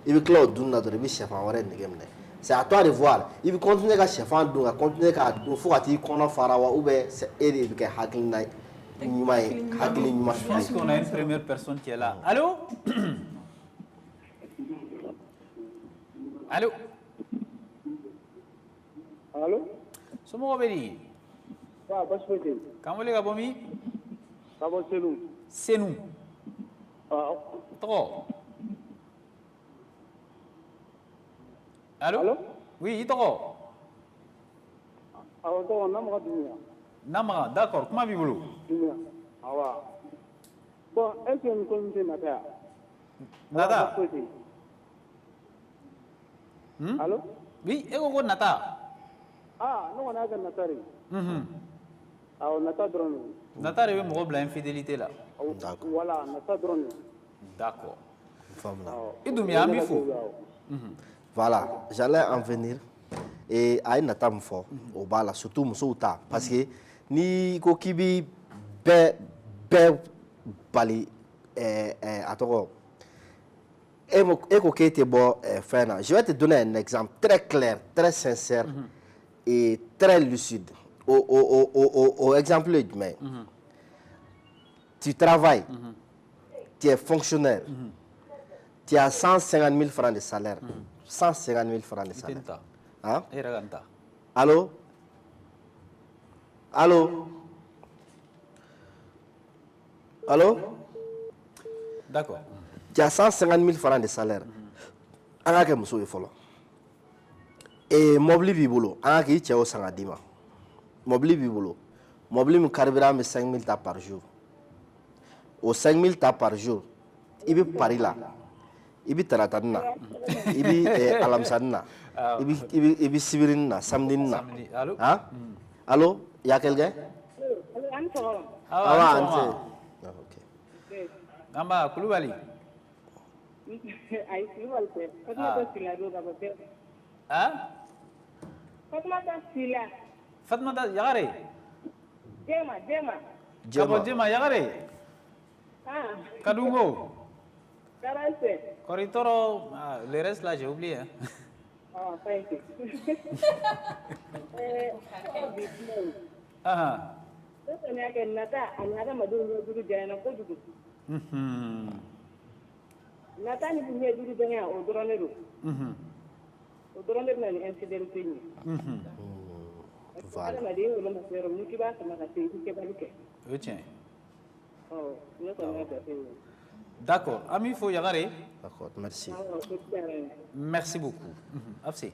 S2: i bɛ tila o dunni na dɔrɔn i bɛ sɛfan wɛrɛ nege minɛ c'est à toi de voir i bɛ continuer ka sɛfan dun ka continuer k'a dun fo ka t'i kɔnɔ fara wa ou bien e de bɛ kɛ hakilina ɲuman ye hakili ɲuman.
S1: Je pense qu'on a une première personne qui est là. Allô? Allô?
S7: Allô?
S1: Somɔgɔw bɛ di?
S7: Basi foyi tɛ yen.
S1: K'an wele ka bɔ min?
S7: Ka bɔ Senu.
S1: Senu.
S7: Awɔ.
S1: Tɔgɔ? Allô?
S7: Allô?
S1: Oui, i tɔgɔ?
S7: Awɔ, tɔgɔ Namaga Dunbiya.
S1: Namaga, d'accord. Kuma b'i bolo?
S7: Dunbiya. Awɔ. Bon, est-ce que nin ko in tɛ nata yan?
S1: Nata?
S7: Basi foyi tɛ yen. Allô?
S1: Oui, e ko ko nata?
S7: Ne kɔni y'a kɛ nata de ye. Awɔ, nata dɔrɔn de.
S1: Nata de bɛ mɔgɔ bila infidélité la.
S7: Voilà, nata dɔrɔn de.
S1: D'accord.
S2: Faamuya.
S1: I Dunbiya an b'i fo.
S2: Voilà, j'allais en venir et a ye nata min fɔ o b'a la surtout musow ta parce que ni ko k'i bi bɛɛ bali a tɔgɔ e ko k'e tɛ bɔ fɛn na je vais te donner un exemple très clair très sincère et très lucide o exemple ye jumɛn ye tu travailles tu es fonctionnaire tu as 150 000 francs de salaire 150 000 francs de salaire. Hein? Allô? Allô? Allô?
S1: D'accord.
S2: Tu as 150 000 francs de salaire. On a que muso follow. Et mobili b'i bolo, on a que cɛ o san ka d'i ma. Mobili b'i bolo. Mobili min carburant bɛ 5 000 ta par jour. Au 5 000 tas par jour. Il veut Paris là. Il veut Taratanna. Il veut Alamsanna. Il veut Sibirinna, Samdinna.
S1: Allô?
S2: Hein? Allô? Il y a quelqu'un? Ah, Ante. Ok.
S1: Amba, Koulibaly. Hein? Fatmata Yagare. Djema Yagare. Kadungo. Koritoro, le reste là j'ai oublié. Hein.
S6: Nata ni bunye duru danya o dronero. O dronero na incident ni.
S2: Voilà.
S6: Na de o lo mo fero mu ki ba sama ka te ki ke ba ke.
S1: Oui, tiens.
S6: Oh, yo ko na da te.
S1: D'accord. Ami Fo Yagare.
S2: D'accord, merci.
S1: Merci beaucoup. Afsi.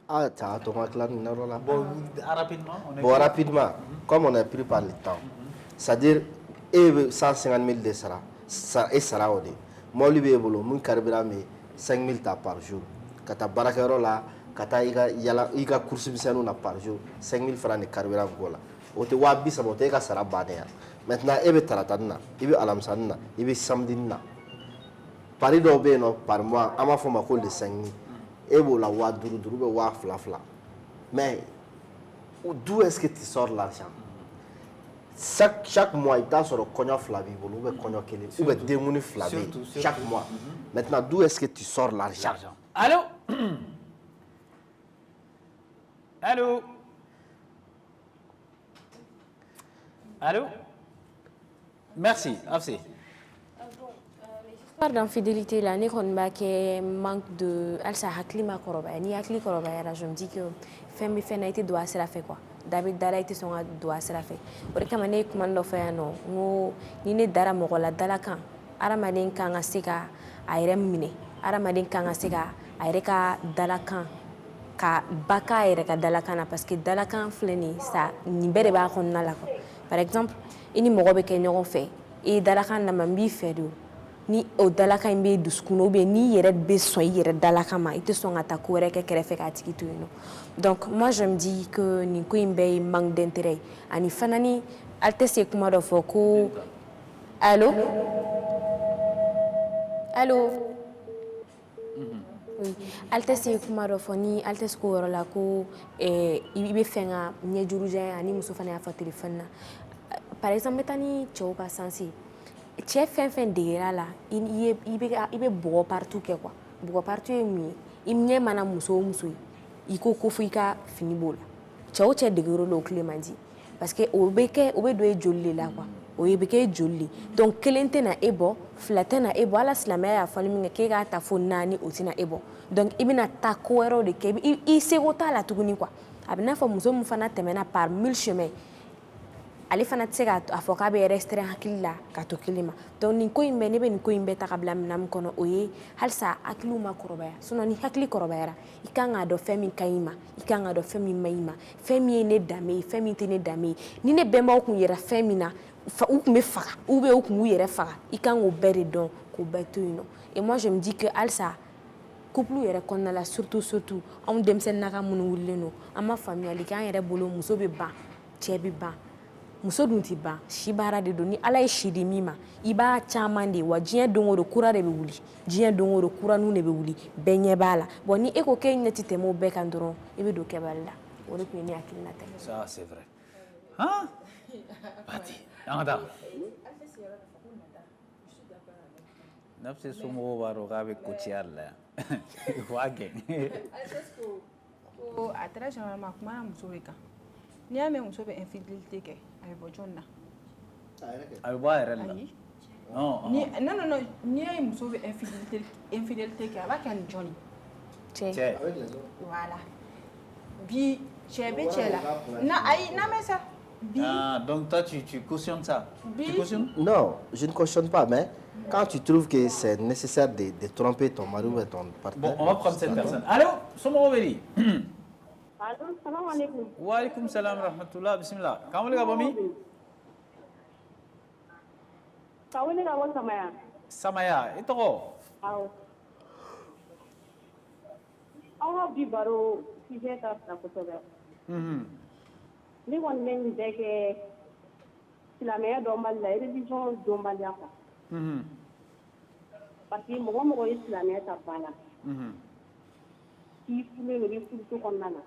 S2: Ah, tu as ton clan là.
S1: Bon, rapidement.
S2: Bon, rapidement, comme on a pris par le temps, c'est-à-dire, 150 000 de Sara, et Sara Ode. Moi, lui, je mon carburant, 5 000 tas par jour. Quand tu as barakero là, quand tu as course par jour, 5 000 francs de carburant. O te wabi sa bote ka Sara Badea. Maintenant, il y a Taratana, il y a Alamsanna, il y a Samdina. Paris d'Obéno par mois, à ma femme à de 5 000. Et vous la voix doudou, voix flafla. Mais d'où est-ce que tu sors l'argent? Chaque mois, il t'a sur le cognac flavé, ou le cognac kelé, ou le démoni flavé. Chaque mois. Maintenant, d'où est-ce que tu sors l'argent?
S1: Allô? Allô? Allô? Merci, Afsi.
S4: Par d'infidélité, là, ni qu'on b'a que manque de, elle s'est hakli ma koroba, ni hakli koroba, je me dis que femme fait n'a été doit se la fait quoi. David Dara été son doit se la fait. Pour que mané commande faire non, ni ne dara mogola dala kan, aramaden kan asika airem mine, aramaden kan asika aireka dala kan ka baka aireka dala kana parce que dala kan fleni ça ni bere ba konna la quoi. Par exemple, ini mogobe ke ɲɔgɔn fɛ e dalakan na man b'i fɛ de ni o dalakan in bɛ dusukun ou bien ni yɛrɛ bɛ sɔn i yɛrɛ dalakan ma i tɛ sɔn ka taa ko wɛrɛ kɛ kɛrɛfɛ k'a tigi to yen nɔ. Donc moi je me dis que nin ko in bɛɛ ye manque d'intérêt ani fana ni ale tɛ se kuma dɔ fɔ ko allo allo oui ale tɛ se kuma dɔ fɔ ni ale tɛ se k'o yɔrɔ la ko i bɛ fɛ ka ɲɛjurujɛ ani muso fana y'a fɔ téléphone na. Par exemple, quand tu es au sens, tu es fait dégâts là, il est beau partout quoi. Beau partout est mieux. Il n'y a pas de muso. Il faut que tu fini bol. Tu es dégâts là au clément parce que au bec au bec doit joli là quoi. Au bec joli. Donc quelqu'un na ebo, flatter na ebo. Ala slammer a fallu me que ta phone nani au tina ebo. Donc il bina ta cohérent de que il se rota la tout quoi. Abina fa muso mufana temena par 1000 chemins. Ale fana tɛ se k'a fɔ k'a bɛ restreint hakili la ka to kelen ma donc nin ko in bɛɛ ne bɛ nin ko in bɛɛ ta ka bila minɛn min kɔnɔ o ye halisa hakiliw ma kɔrɔbaya sinon ni hakili kɔrɔbayara i kan k'a dɔn fɛn min ka ɲi ma i kan k'a dɔn fɛn min ma ɲi ma fɛn min ye ne danbe ye fɛn min tɛ ne danbe ye ni ne bɛnbaw tun yɛrɛ fɛn min na u tun bɛ faga ou bien u tun b'u yɛrɛ faga i kan k'o bɛɛ de dɔn k'o bɛɛ to yen nɔ et moi je me dis que halisa couple yɛrɛ kɔnɔna la surtout anw denmisɛnninnaka minnu wulilen don an ma faamuyali kɛ an yɛrɛ bolo muso bɛ ban cɛ bɛ ban muso dun ti ban si baara de don ni ala ye si di min ma i b'a caman de wa diɲɛ don o don kura de bɛ wuli diɲɛ don o don kuraniw de bɛ wuli bɛɛ ɲɛ b'a la bon ni e ko k'e ɲɛ ti tɛmɛ o bɛɛ kan dɔrɔn i bɛ don kɛbali la o de tun ye ne hakilina ta ye.
S1: Ça c'est vrai. Hein? Bati. Anda. Nafsi somɔgɔw b'a dɔn k'a bɛ ko caya la yan. Wa gɛn.
S3: Ko a très généralement kuma na muso de kan. N'i y'a mɛn muso bɛ infidélité kɛ a bɛ bɔ jɔn na?
S1: A bɛ bɔ a yɛrɛ de la.
S3: Non, n'i y'a ye muso bɛ infidélité kɛ a b'a kɛ ni jɔn ye?
S1: Cɛ.
S3: Voilà. Bi cɛ bɛ cɛ la. N'a mɛn sa.
S1: Ah, donc toi tu cautionnes ça? Tu cautionnes?
S2: Non, je ne cautionne pas, mais quand tu trouves que c'est nécessaire de tromper ton mari ou ton partenaire...
S1: Bon, on va prendre cette personne. Allô? Somɔgɔw bɛ di?
S6: Allô, salam alaikum.
S1: Wa alaikum salam rahmatullah, bismillah. K'an wele ka bɔ min?
S6: Ka wele ka bɔ Samaya.
S1: Samaya, i tɔgɔ?
S6: Awɔ. Aw ka bi baro sujet ka fisa kosɛbɛ. Ne kɔni bɛ nin bɛɛ kɛ silamɛya dɔnbali la, religion dɔnbaliya quoi. Parce que mɔgɔ o mɔgɔ ye silamɛya ta ba la. K'i furulen don i bɛ furuso kɔnɔna na.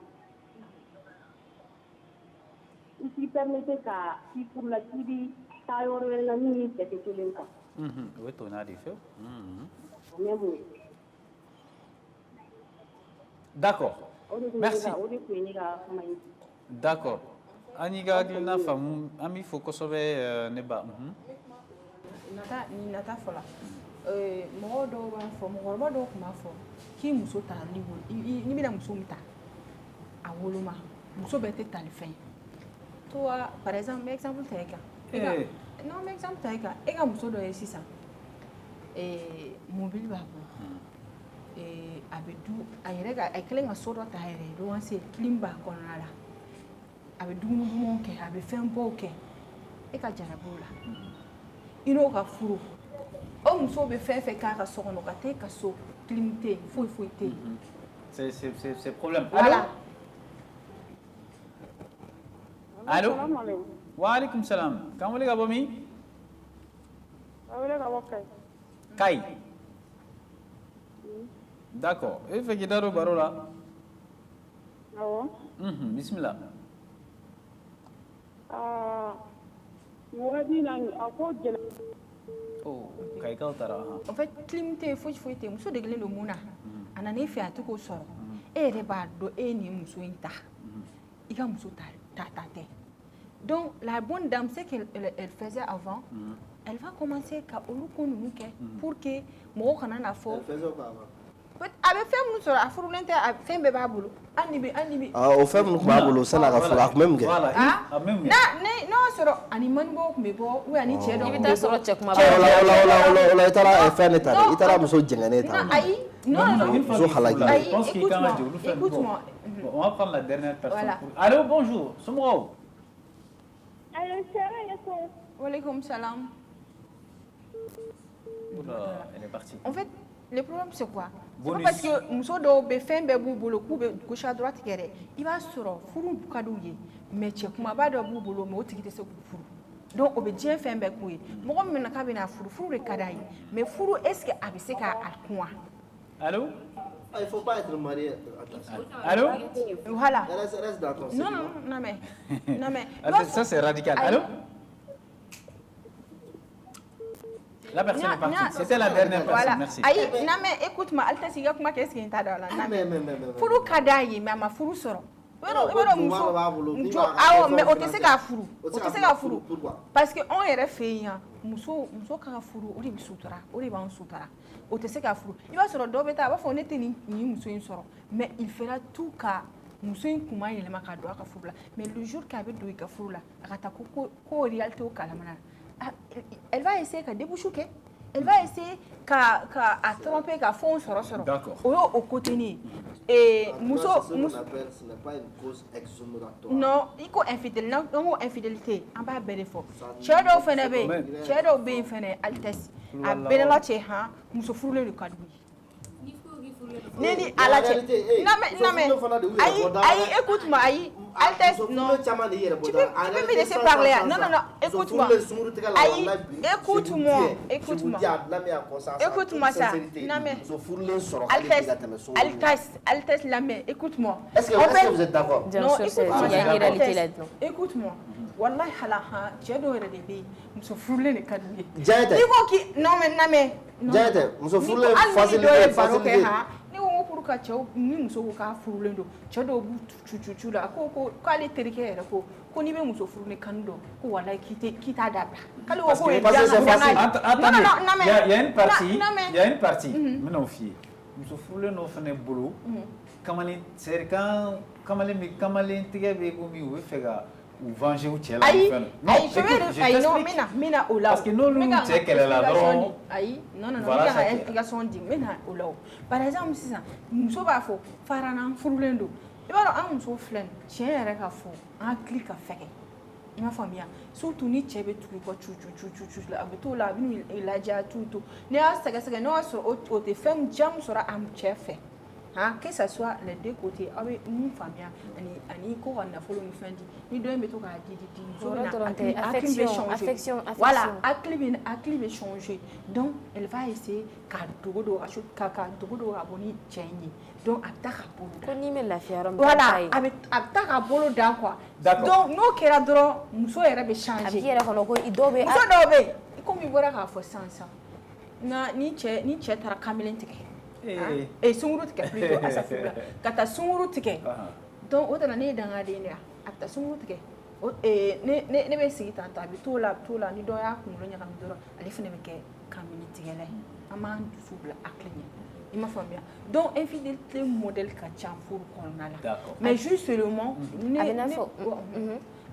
S6: I t'i permettre ka k'i furula k'i bi taa yɔrɔ wɛrɛ la min n'i cɛ tɛ kelen quoi.
S1: O ye tɔɲɔn de fɛ.
S6: O mɛ mun ye.
S1: D'accord. Merci.
S6: O de tun ye ne ka kuma ye.
S1: D'accord. An y'i ka hakilina faamu, an b'i fo kosɛbɛ ne ba.
S3: Nata fɔla mɔgɔ dɔw b'a fɔ mɔgɔkɔrɔba dɔw tun b'a fɔ k'i muso ta n'i bɛna muso min ta a woloma muso bɛɛ tɛ tali fɛn ye. Toi par exemple n bɛ exemple ta e kan. Non n bɛ exemple ta e kan e ka muso dɔ ye sisan mobili b'a bolo a bɛ du a yɛrɛ ka a kɛlen ka so dɔ ta a yɛrɛ ye luwanse clim b'a kɔnɔna la a bɛ dumuni dumanw kɛ a bɛ fɛn bɔw kɛ e ka jarabiw la i n'o ka furu o muso bɛ fɛn fɛn k'a ka so kɔnɔ ka taa e ka so clim tɛ yen foyi foyi tɛ yen.
S1: C'est problème.
S3: Voilà.
S1: Allô? Wa alaikum salam. Kan wele ka bɔ min?
S6: A wele ka bɔ Kayi.
S1: Kayi. D'accord. E fɛ k'i da don baro la?
S6: Awɔ.
S1: Bisimila.
S6: Wagati la a ko gɛlɛ.
S1: Kayikaw taara.
S3: En fait clim tɛ yen foyi foyi tɛ yen muso degelen don mun na a nana e fɛ a tɛ k'o sɔrɔ e yɛrɛ b'a dɔn e ye nin muso in ta i ka muso ta tɛ. Donc la bonne dame c'est qu'elle faisait avant elle va commencer ka olu ko ninnu kɛ pour que mɔgɔw kana na fɔ a bɛ fɛn minnu sɔrɔ a furulen tɛ a fɛn bɛɛ b'a bolo hali ni bɛ
S2: o fɛn minnu tun b'a bolo sani a ka furu a tun bɛ mun kɛ
S3: n'a sɔrɔ ani manibɔw tun bɛ bɔ ou bien ani cɛ dɔ
S4: I bɛ taa sɔrɔ cɛ kumaba
S2: o la i taara fɛn de ta dɛ i taara muso jɛngɛnen ta
S3: ayi non
S2: muso halaki
S1: Je pense qu'il quand même
S3: écoute-moi
S1: on va prendre la dernière personne.
S3: Voilà.
S1: Allô, bonjour. Somro.
S6: Allo salaamaaleykum.
S3: Walaikum salam.
S1: Elle est partie.
S3: En fait, le problème c'est quoi? C'est
S1: Bonus.
S3: pas parce que muso dɔw bɛ fɛn bɛɛ b'u bolo k'u bɛ gauche à droite kɛ dɛ i b'a sɔrɔ furu ka d'u ye mais cɛ kumaba dɔ b'u bolo mais o tigi tɛ se k'u furu donc o bɛ diɲɛ fɛn bɛɛ k'u ye mɔgɔ min na k'a bɛna furu de ka d'a ye mais furu est-ce que a bɛ se k'a kun wa?
S1: Allô?
S2: il faut pas être marié.
S1: Allô?
S3: Voilà.
S2: Reste dans ton
S3: Non, non mais
S1: Ça c'est radical. Allô? La personne est partie. C'était la dernière personne.
S3: Voilà.
S1: Merci.
S3: Ayi, non mais écoute-moi, Alta siga kuma qu'est-ce qu'il t'a dans la furu ka d'a ye mais a ma furu sɔrɔ. I b'a dɔn muso awɔ mais o tɛ se k'a furu o tɛ se k'a furu parce que anw yɛrɛ fɛ yen yan muso ka ka furu o de bɛ sutura o de b'an sutura o tɛ se k'a furu i b'a sɔrɔ dɔw bɛ taa a b'a fɔ ne tɛ nin muso in sɔrɔ mais il fera tout ka muso in kuma yɛlɛma ka don a ka furu la mais le jour k'a bɛ don i ka furu la a ka taa ko réalité o kalamana elle va essayer ka déboucher kɛ elle va essayer ka a tromper ka fɛnw sɔrɔ.
S1: D'accord.
S3: O y'o o côté ni ye muso
S2: ce n'est pas une cause exonératoire.
S3: non i ko infidèle n'an ko infidélité an b'a bɛɛ de fɔ cɛ dɔw fɛnɛ bɛ yen cɛ dɔw bɛ yen fɛnɛ altesse a bɛnnɛla cɛ han muso furulen de ka d'u ye ne ni ala cɛ non mais ayi écoute-moi ayi altesse non tu peux me laisser parler non écoute-moi ayi écoute-moi ça non mais altesse lamɛn écoute-moi
S2: est-ce que vous êtes d'accord?
S4: Bien sûr, il y a une réalité là-dedans.
S3: Écoute-moi wallahi hala cɛ dɔw yɛrɛ de bɛ yen muso furulen de ka d'u ye
S2: Diɲɛ tɛ.
S3: n'i ko k'i non mais lamɛn
S2: Diɲɛ tɛ muso furulen
S3: hali ni dɔ ye baro kɛ han ne ko pour ka cɛw ni muso ko k'a furulen don cɛ dɔw b'u cucu la ko k'ale terikɛ yɛrɛ ko n'i bɛ muso furu ni kanu dɔn ko wallahi k'i t'a dabila k'ale ko k'o ye
S1: il y a une partie n bɛna o f'i ye muso furulen dɔw fana bolo kamalen c'est quand kamalen tigɛ bɛ komi u bɛ fɛ ka u venger u cɛ la
S3: ayi
S1: je
S3: mina o la
S1: parce que n'olu cɛ kɛlɛla dɔrɔn
S3: ayi non n bɛ ka explication di n bɛ na o la o par exemple sisan muso b'a fɔ farana furulen don i b'a dɔn an muso filɛ nin tiɲɛ yɛrɛ ka fɔ an hakili ka fɛgɛ I m'a faamuya surtout ni cɛ bɛ tugu kɔ cu la a bɛ t'o la a bɛ n'u ladiya tu n'i y'a sɛgɛsɛgɛ n'o y'a sɔrɔ o tɛ fɛn jamu sɔrɔ a cɛ fɛ que ça soit les deux côtés aw bɛ mun faamuya ani ko ka nafolo ni fɛn di ni dɔ in bɛ to k'a di muso bɛ na hakili bɛ changer voilà hakili bɛ changer donc elle va essayer ka dogo don ka dogo don ka bɔ ni cɛ in ye donc a bɛ taa ka bolo da
S4: ko n'i bɛ lafiya yɔrɔ min
S3: voilà a bɛ taa ka bolo da quoi donc n'o kɛra dɔrɔn muso yɛrɛ bɛ changer
S4: a bɛ k'i yɛrɛ kɔnɔ ko dɔw bɛ
S3: muso dɔw bɛ yen komi i bɔra k'a fɔ sisan nka ni cɛ taara kamalen tigɛ sunguru tigɛ plutôt asafurula ka taa sunguru tigɛ donc o tɛna ne ye dangaden de ye a bɛ taa sunguru tigɛ ne bɛ sigi tan a bɛ t'o la ni dɔ y'a kunkolo ɲagami dɔrɔn ale fana bɛ kɛ kamalen tigɛla ye an b'an dusu bila hakili ɲɛ i m'a faamuya donc infidélité modèle ka ca furu kɔnɔna la mais justement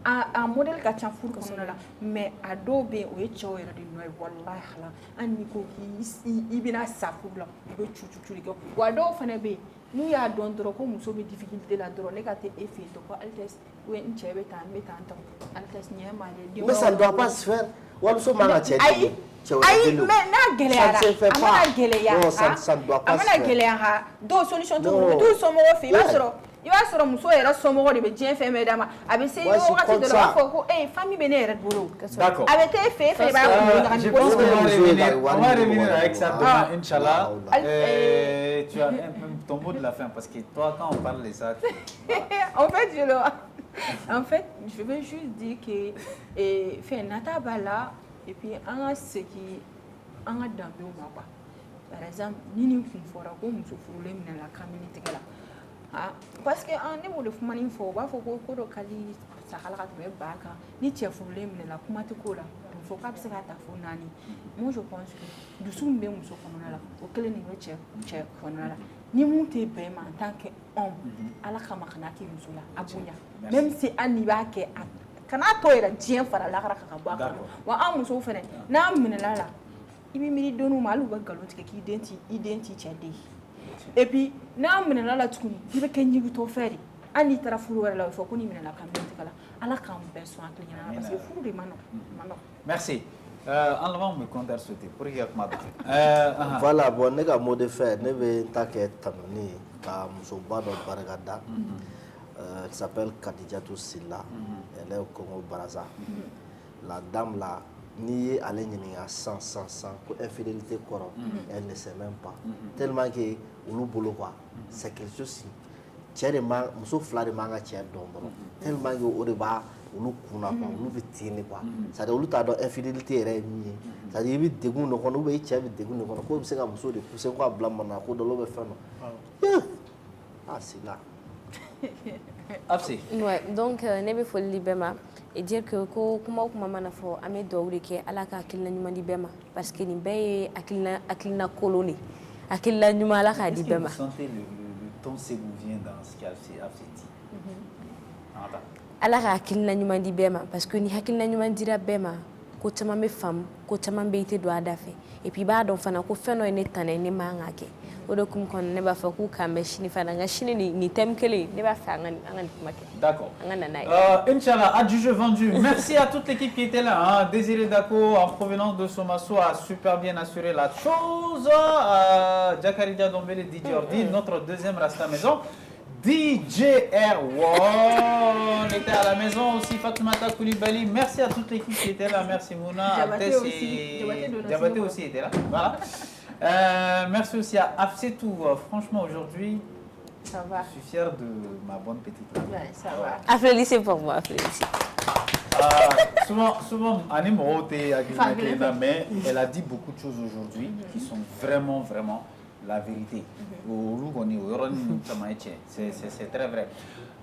S3: a modèle ka ca furu kɔnɔna la mais a dɔw bɛ yen o ye cɛw yɛrɛ de nɔ ye walahi hala hali n'i ko k'i bɛna sa furu la i bɛ cucu de kɛ wa dɔw fana bɛ yen n'u y'a dɔn dɔrɔn ko muso bɛ difficulté la dɔrɔn ne ka tɛ e fɛ yen ko ale tɛ n cɛ bɛ tan n bɛ tan tɔ ale tɛ ɲɛ ma de
S2: mais ça ne doit pas se faire walimuso man ka cɛ
S3: ayi mais n'a gɛlɛyara a mana gɛlɛya a mana gɛlɛya dɔw solution t'u bolo u bɛ t'u somɔgɔw fɛ i b'a sɔrɔ muso yɛrɛ somɔgɔ de bɛ diɲɛ fɛn bɛɛ d'a ma a bɛ se wagati dɔ la a b'a fɔ ko famille bɛ ne yɛrɛ bolo a bɛ taa e fɛ e b'a fɔ
S1: je pense qu'on va revenir avec ça demain Inch'Allah. Tu as un peu ton mot de la fin parce que toi quand on parle de ça
S3: en fait je veux juste dire que fɛn nata b'a la et puis an ka segin an ka danbew ma quoi par exemple ni nin kun fɔra ko muso furulen minɛla kamalen tigɛ la parce que ne b'o de kuma nin fɔ u b'a fɔ ko dɔ ka di sahala ka tɛmɛ ba kan ni cɛ furulen minɛla kuma tɛ k'o la a bɛ fɔ k'a bɛ se ka taa fo 4 moi je pense que dusu min bɛ muso kɔnɔna la o kelen de bɛ cɛ kɔnɔna la ni mun tɛ bɛn ma en tant que homme ala kama kana kɛ muso la a bonya même si hali n'i b'a kɛ kana to yɛrɛ diɲɛ fara lahara ka bɔ a kɔnɔ wa an musow fɛnɛ n'an minɛla la i bɛ miiri donni ma hali u bɛ nkalon tigɛ k'i den t'i cɛ den et puis n'an minɛla la tuguni i bɛ kɛ ɲigitɔ fɛ de hali n'i taara furu wɛrɛ la o bɛ fɔ ko n'i minɛla kamalen tigɛ la ala k'an bɛɛ sɔn hakili ɲɛna parce que furu de ma nɔgɔn.
S1: Merci. En avant me compter sauter pour qu'il y ait kuma dɔ.
S2: Voilà bon ne ka mot de fin ne bɛ ta kɛ tanuni ka musoba dɔ barikada. Elle s'appelle Kadijatou Silla. Elle est au Congo Brazza. La dame là, ni ale ɲininka sans ko infidélité kɔrɔ, elle ne sait même pas. Tellement que olu bolo quoi, c'est quelque chose cɛ de ma muso fila de man ka cɛ dɔn dɔrɔn. Tellement que o de b'a olu kunna quoi, olu bɛ ten de quoi. C'est-à-dire olu t'a dɔn infidélité yɛrɛ ye min ye. C'est-à-dire i bɛ degun dɔ kɔnɔ ou bien i cɛ bɛ degun dɔ kɔnɔ k'o bɛ se ka muso de pousser ko a bila mana ko dɔ la ou bien fɛn dɔ. Ah c'est là.
S4: Ouais, donc ne bɛ foli di bɛɛ ma et dire que ko kuma o kuma mana fɔ an bɛ dugawu de kɛ ala ka hakilina ɲuman di bɛɛ ma parce que nin bɛɛ ye hakilina kolon de hakilina ɲuman ala k'a di bɛɛ ma.
S1: Est-ce que vous sentez le ton s'ébouvient dans ce qu'Afse dit?
S4: ala ka hakilina ɲuman di bɛɛ ma parce que ni hakilina ɲuman dira bɛɛ ma ko caman bɛ faamu ko caman bɛ i tɛ don a da fɛ et puis i b'a dɔn fana ko fɛn dɔ ye ne tana ne man ka kɛ o de kun kɔnɔ ne b'a fɔ k'u k'an bɛ sini fana nka sini ni thème kelen ne b'a fɛ an ka nin kuma kɛ.
S1: D'accord.
S4: An ka na n'a ye.
S1: Inch'Allah, adjugé vendu. Merci à toute l'équipe qui était là. Hein. Désiré Dako, en provenance de Somasso, a super bien assuré la chose. Jakaridja Dombele, DJ Ordi, notre deuxième Rasta Maison. DJ Erwan était à la maison aussi, Fatoumata Koulibaly. Merci à toute l'équipe qui était là. Merci Mouna. Diabaté aussi était là. Voilà. Merci aussi à Afsetou. Franchement, aujourd'hui,
S3: ça va.
S1: Je suis fier de ma bonne petite.
S3: Ouais, ça va.
S4: Applaudissez pour moi, applaudissez.
S1: Souvent, Annie mais elle a dit beaucoup de choses aujourd'hui qui sont vraiment la vérité. C'est très vrai.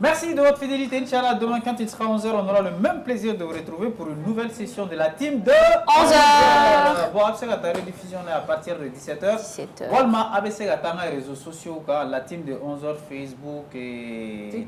S1: Merci de votre fidélité. Inch'Allah, demain, quand il sera 11h, on aura le même plaisir de vous retrouver pour une nouvelle session de la team de 11h. Bon, la rediffusion est à partir de 17h. Walma, ABC, les réseaux sociaux, la team de 11h, Facebook et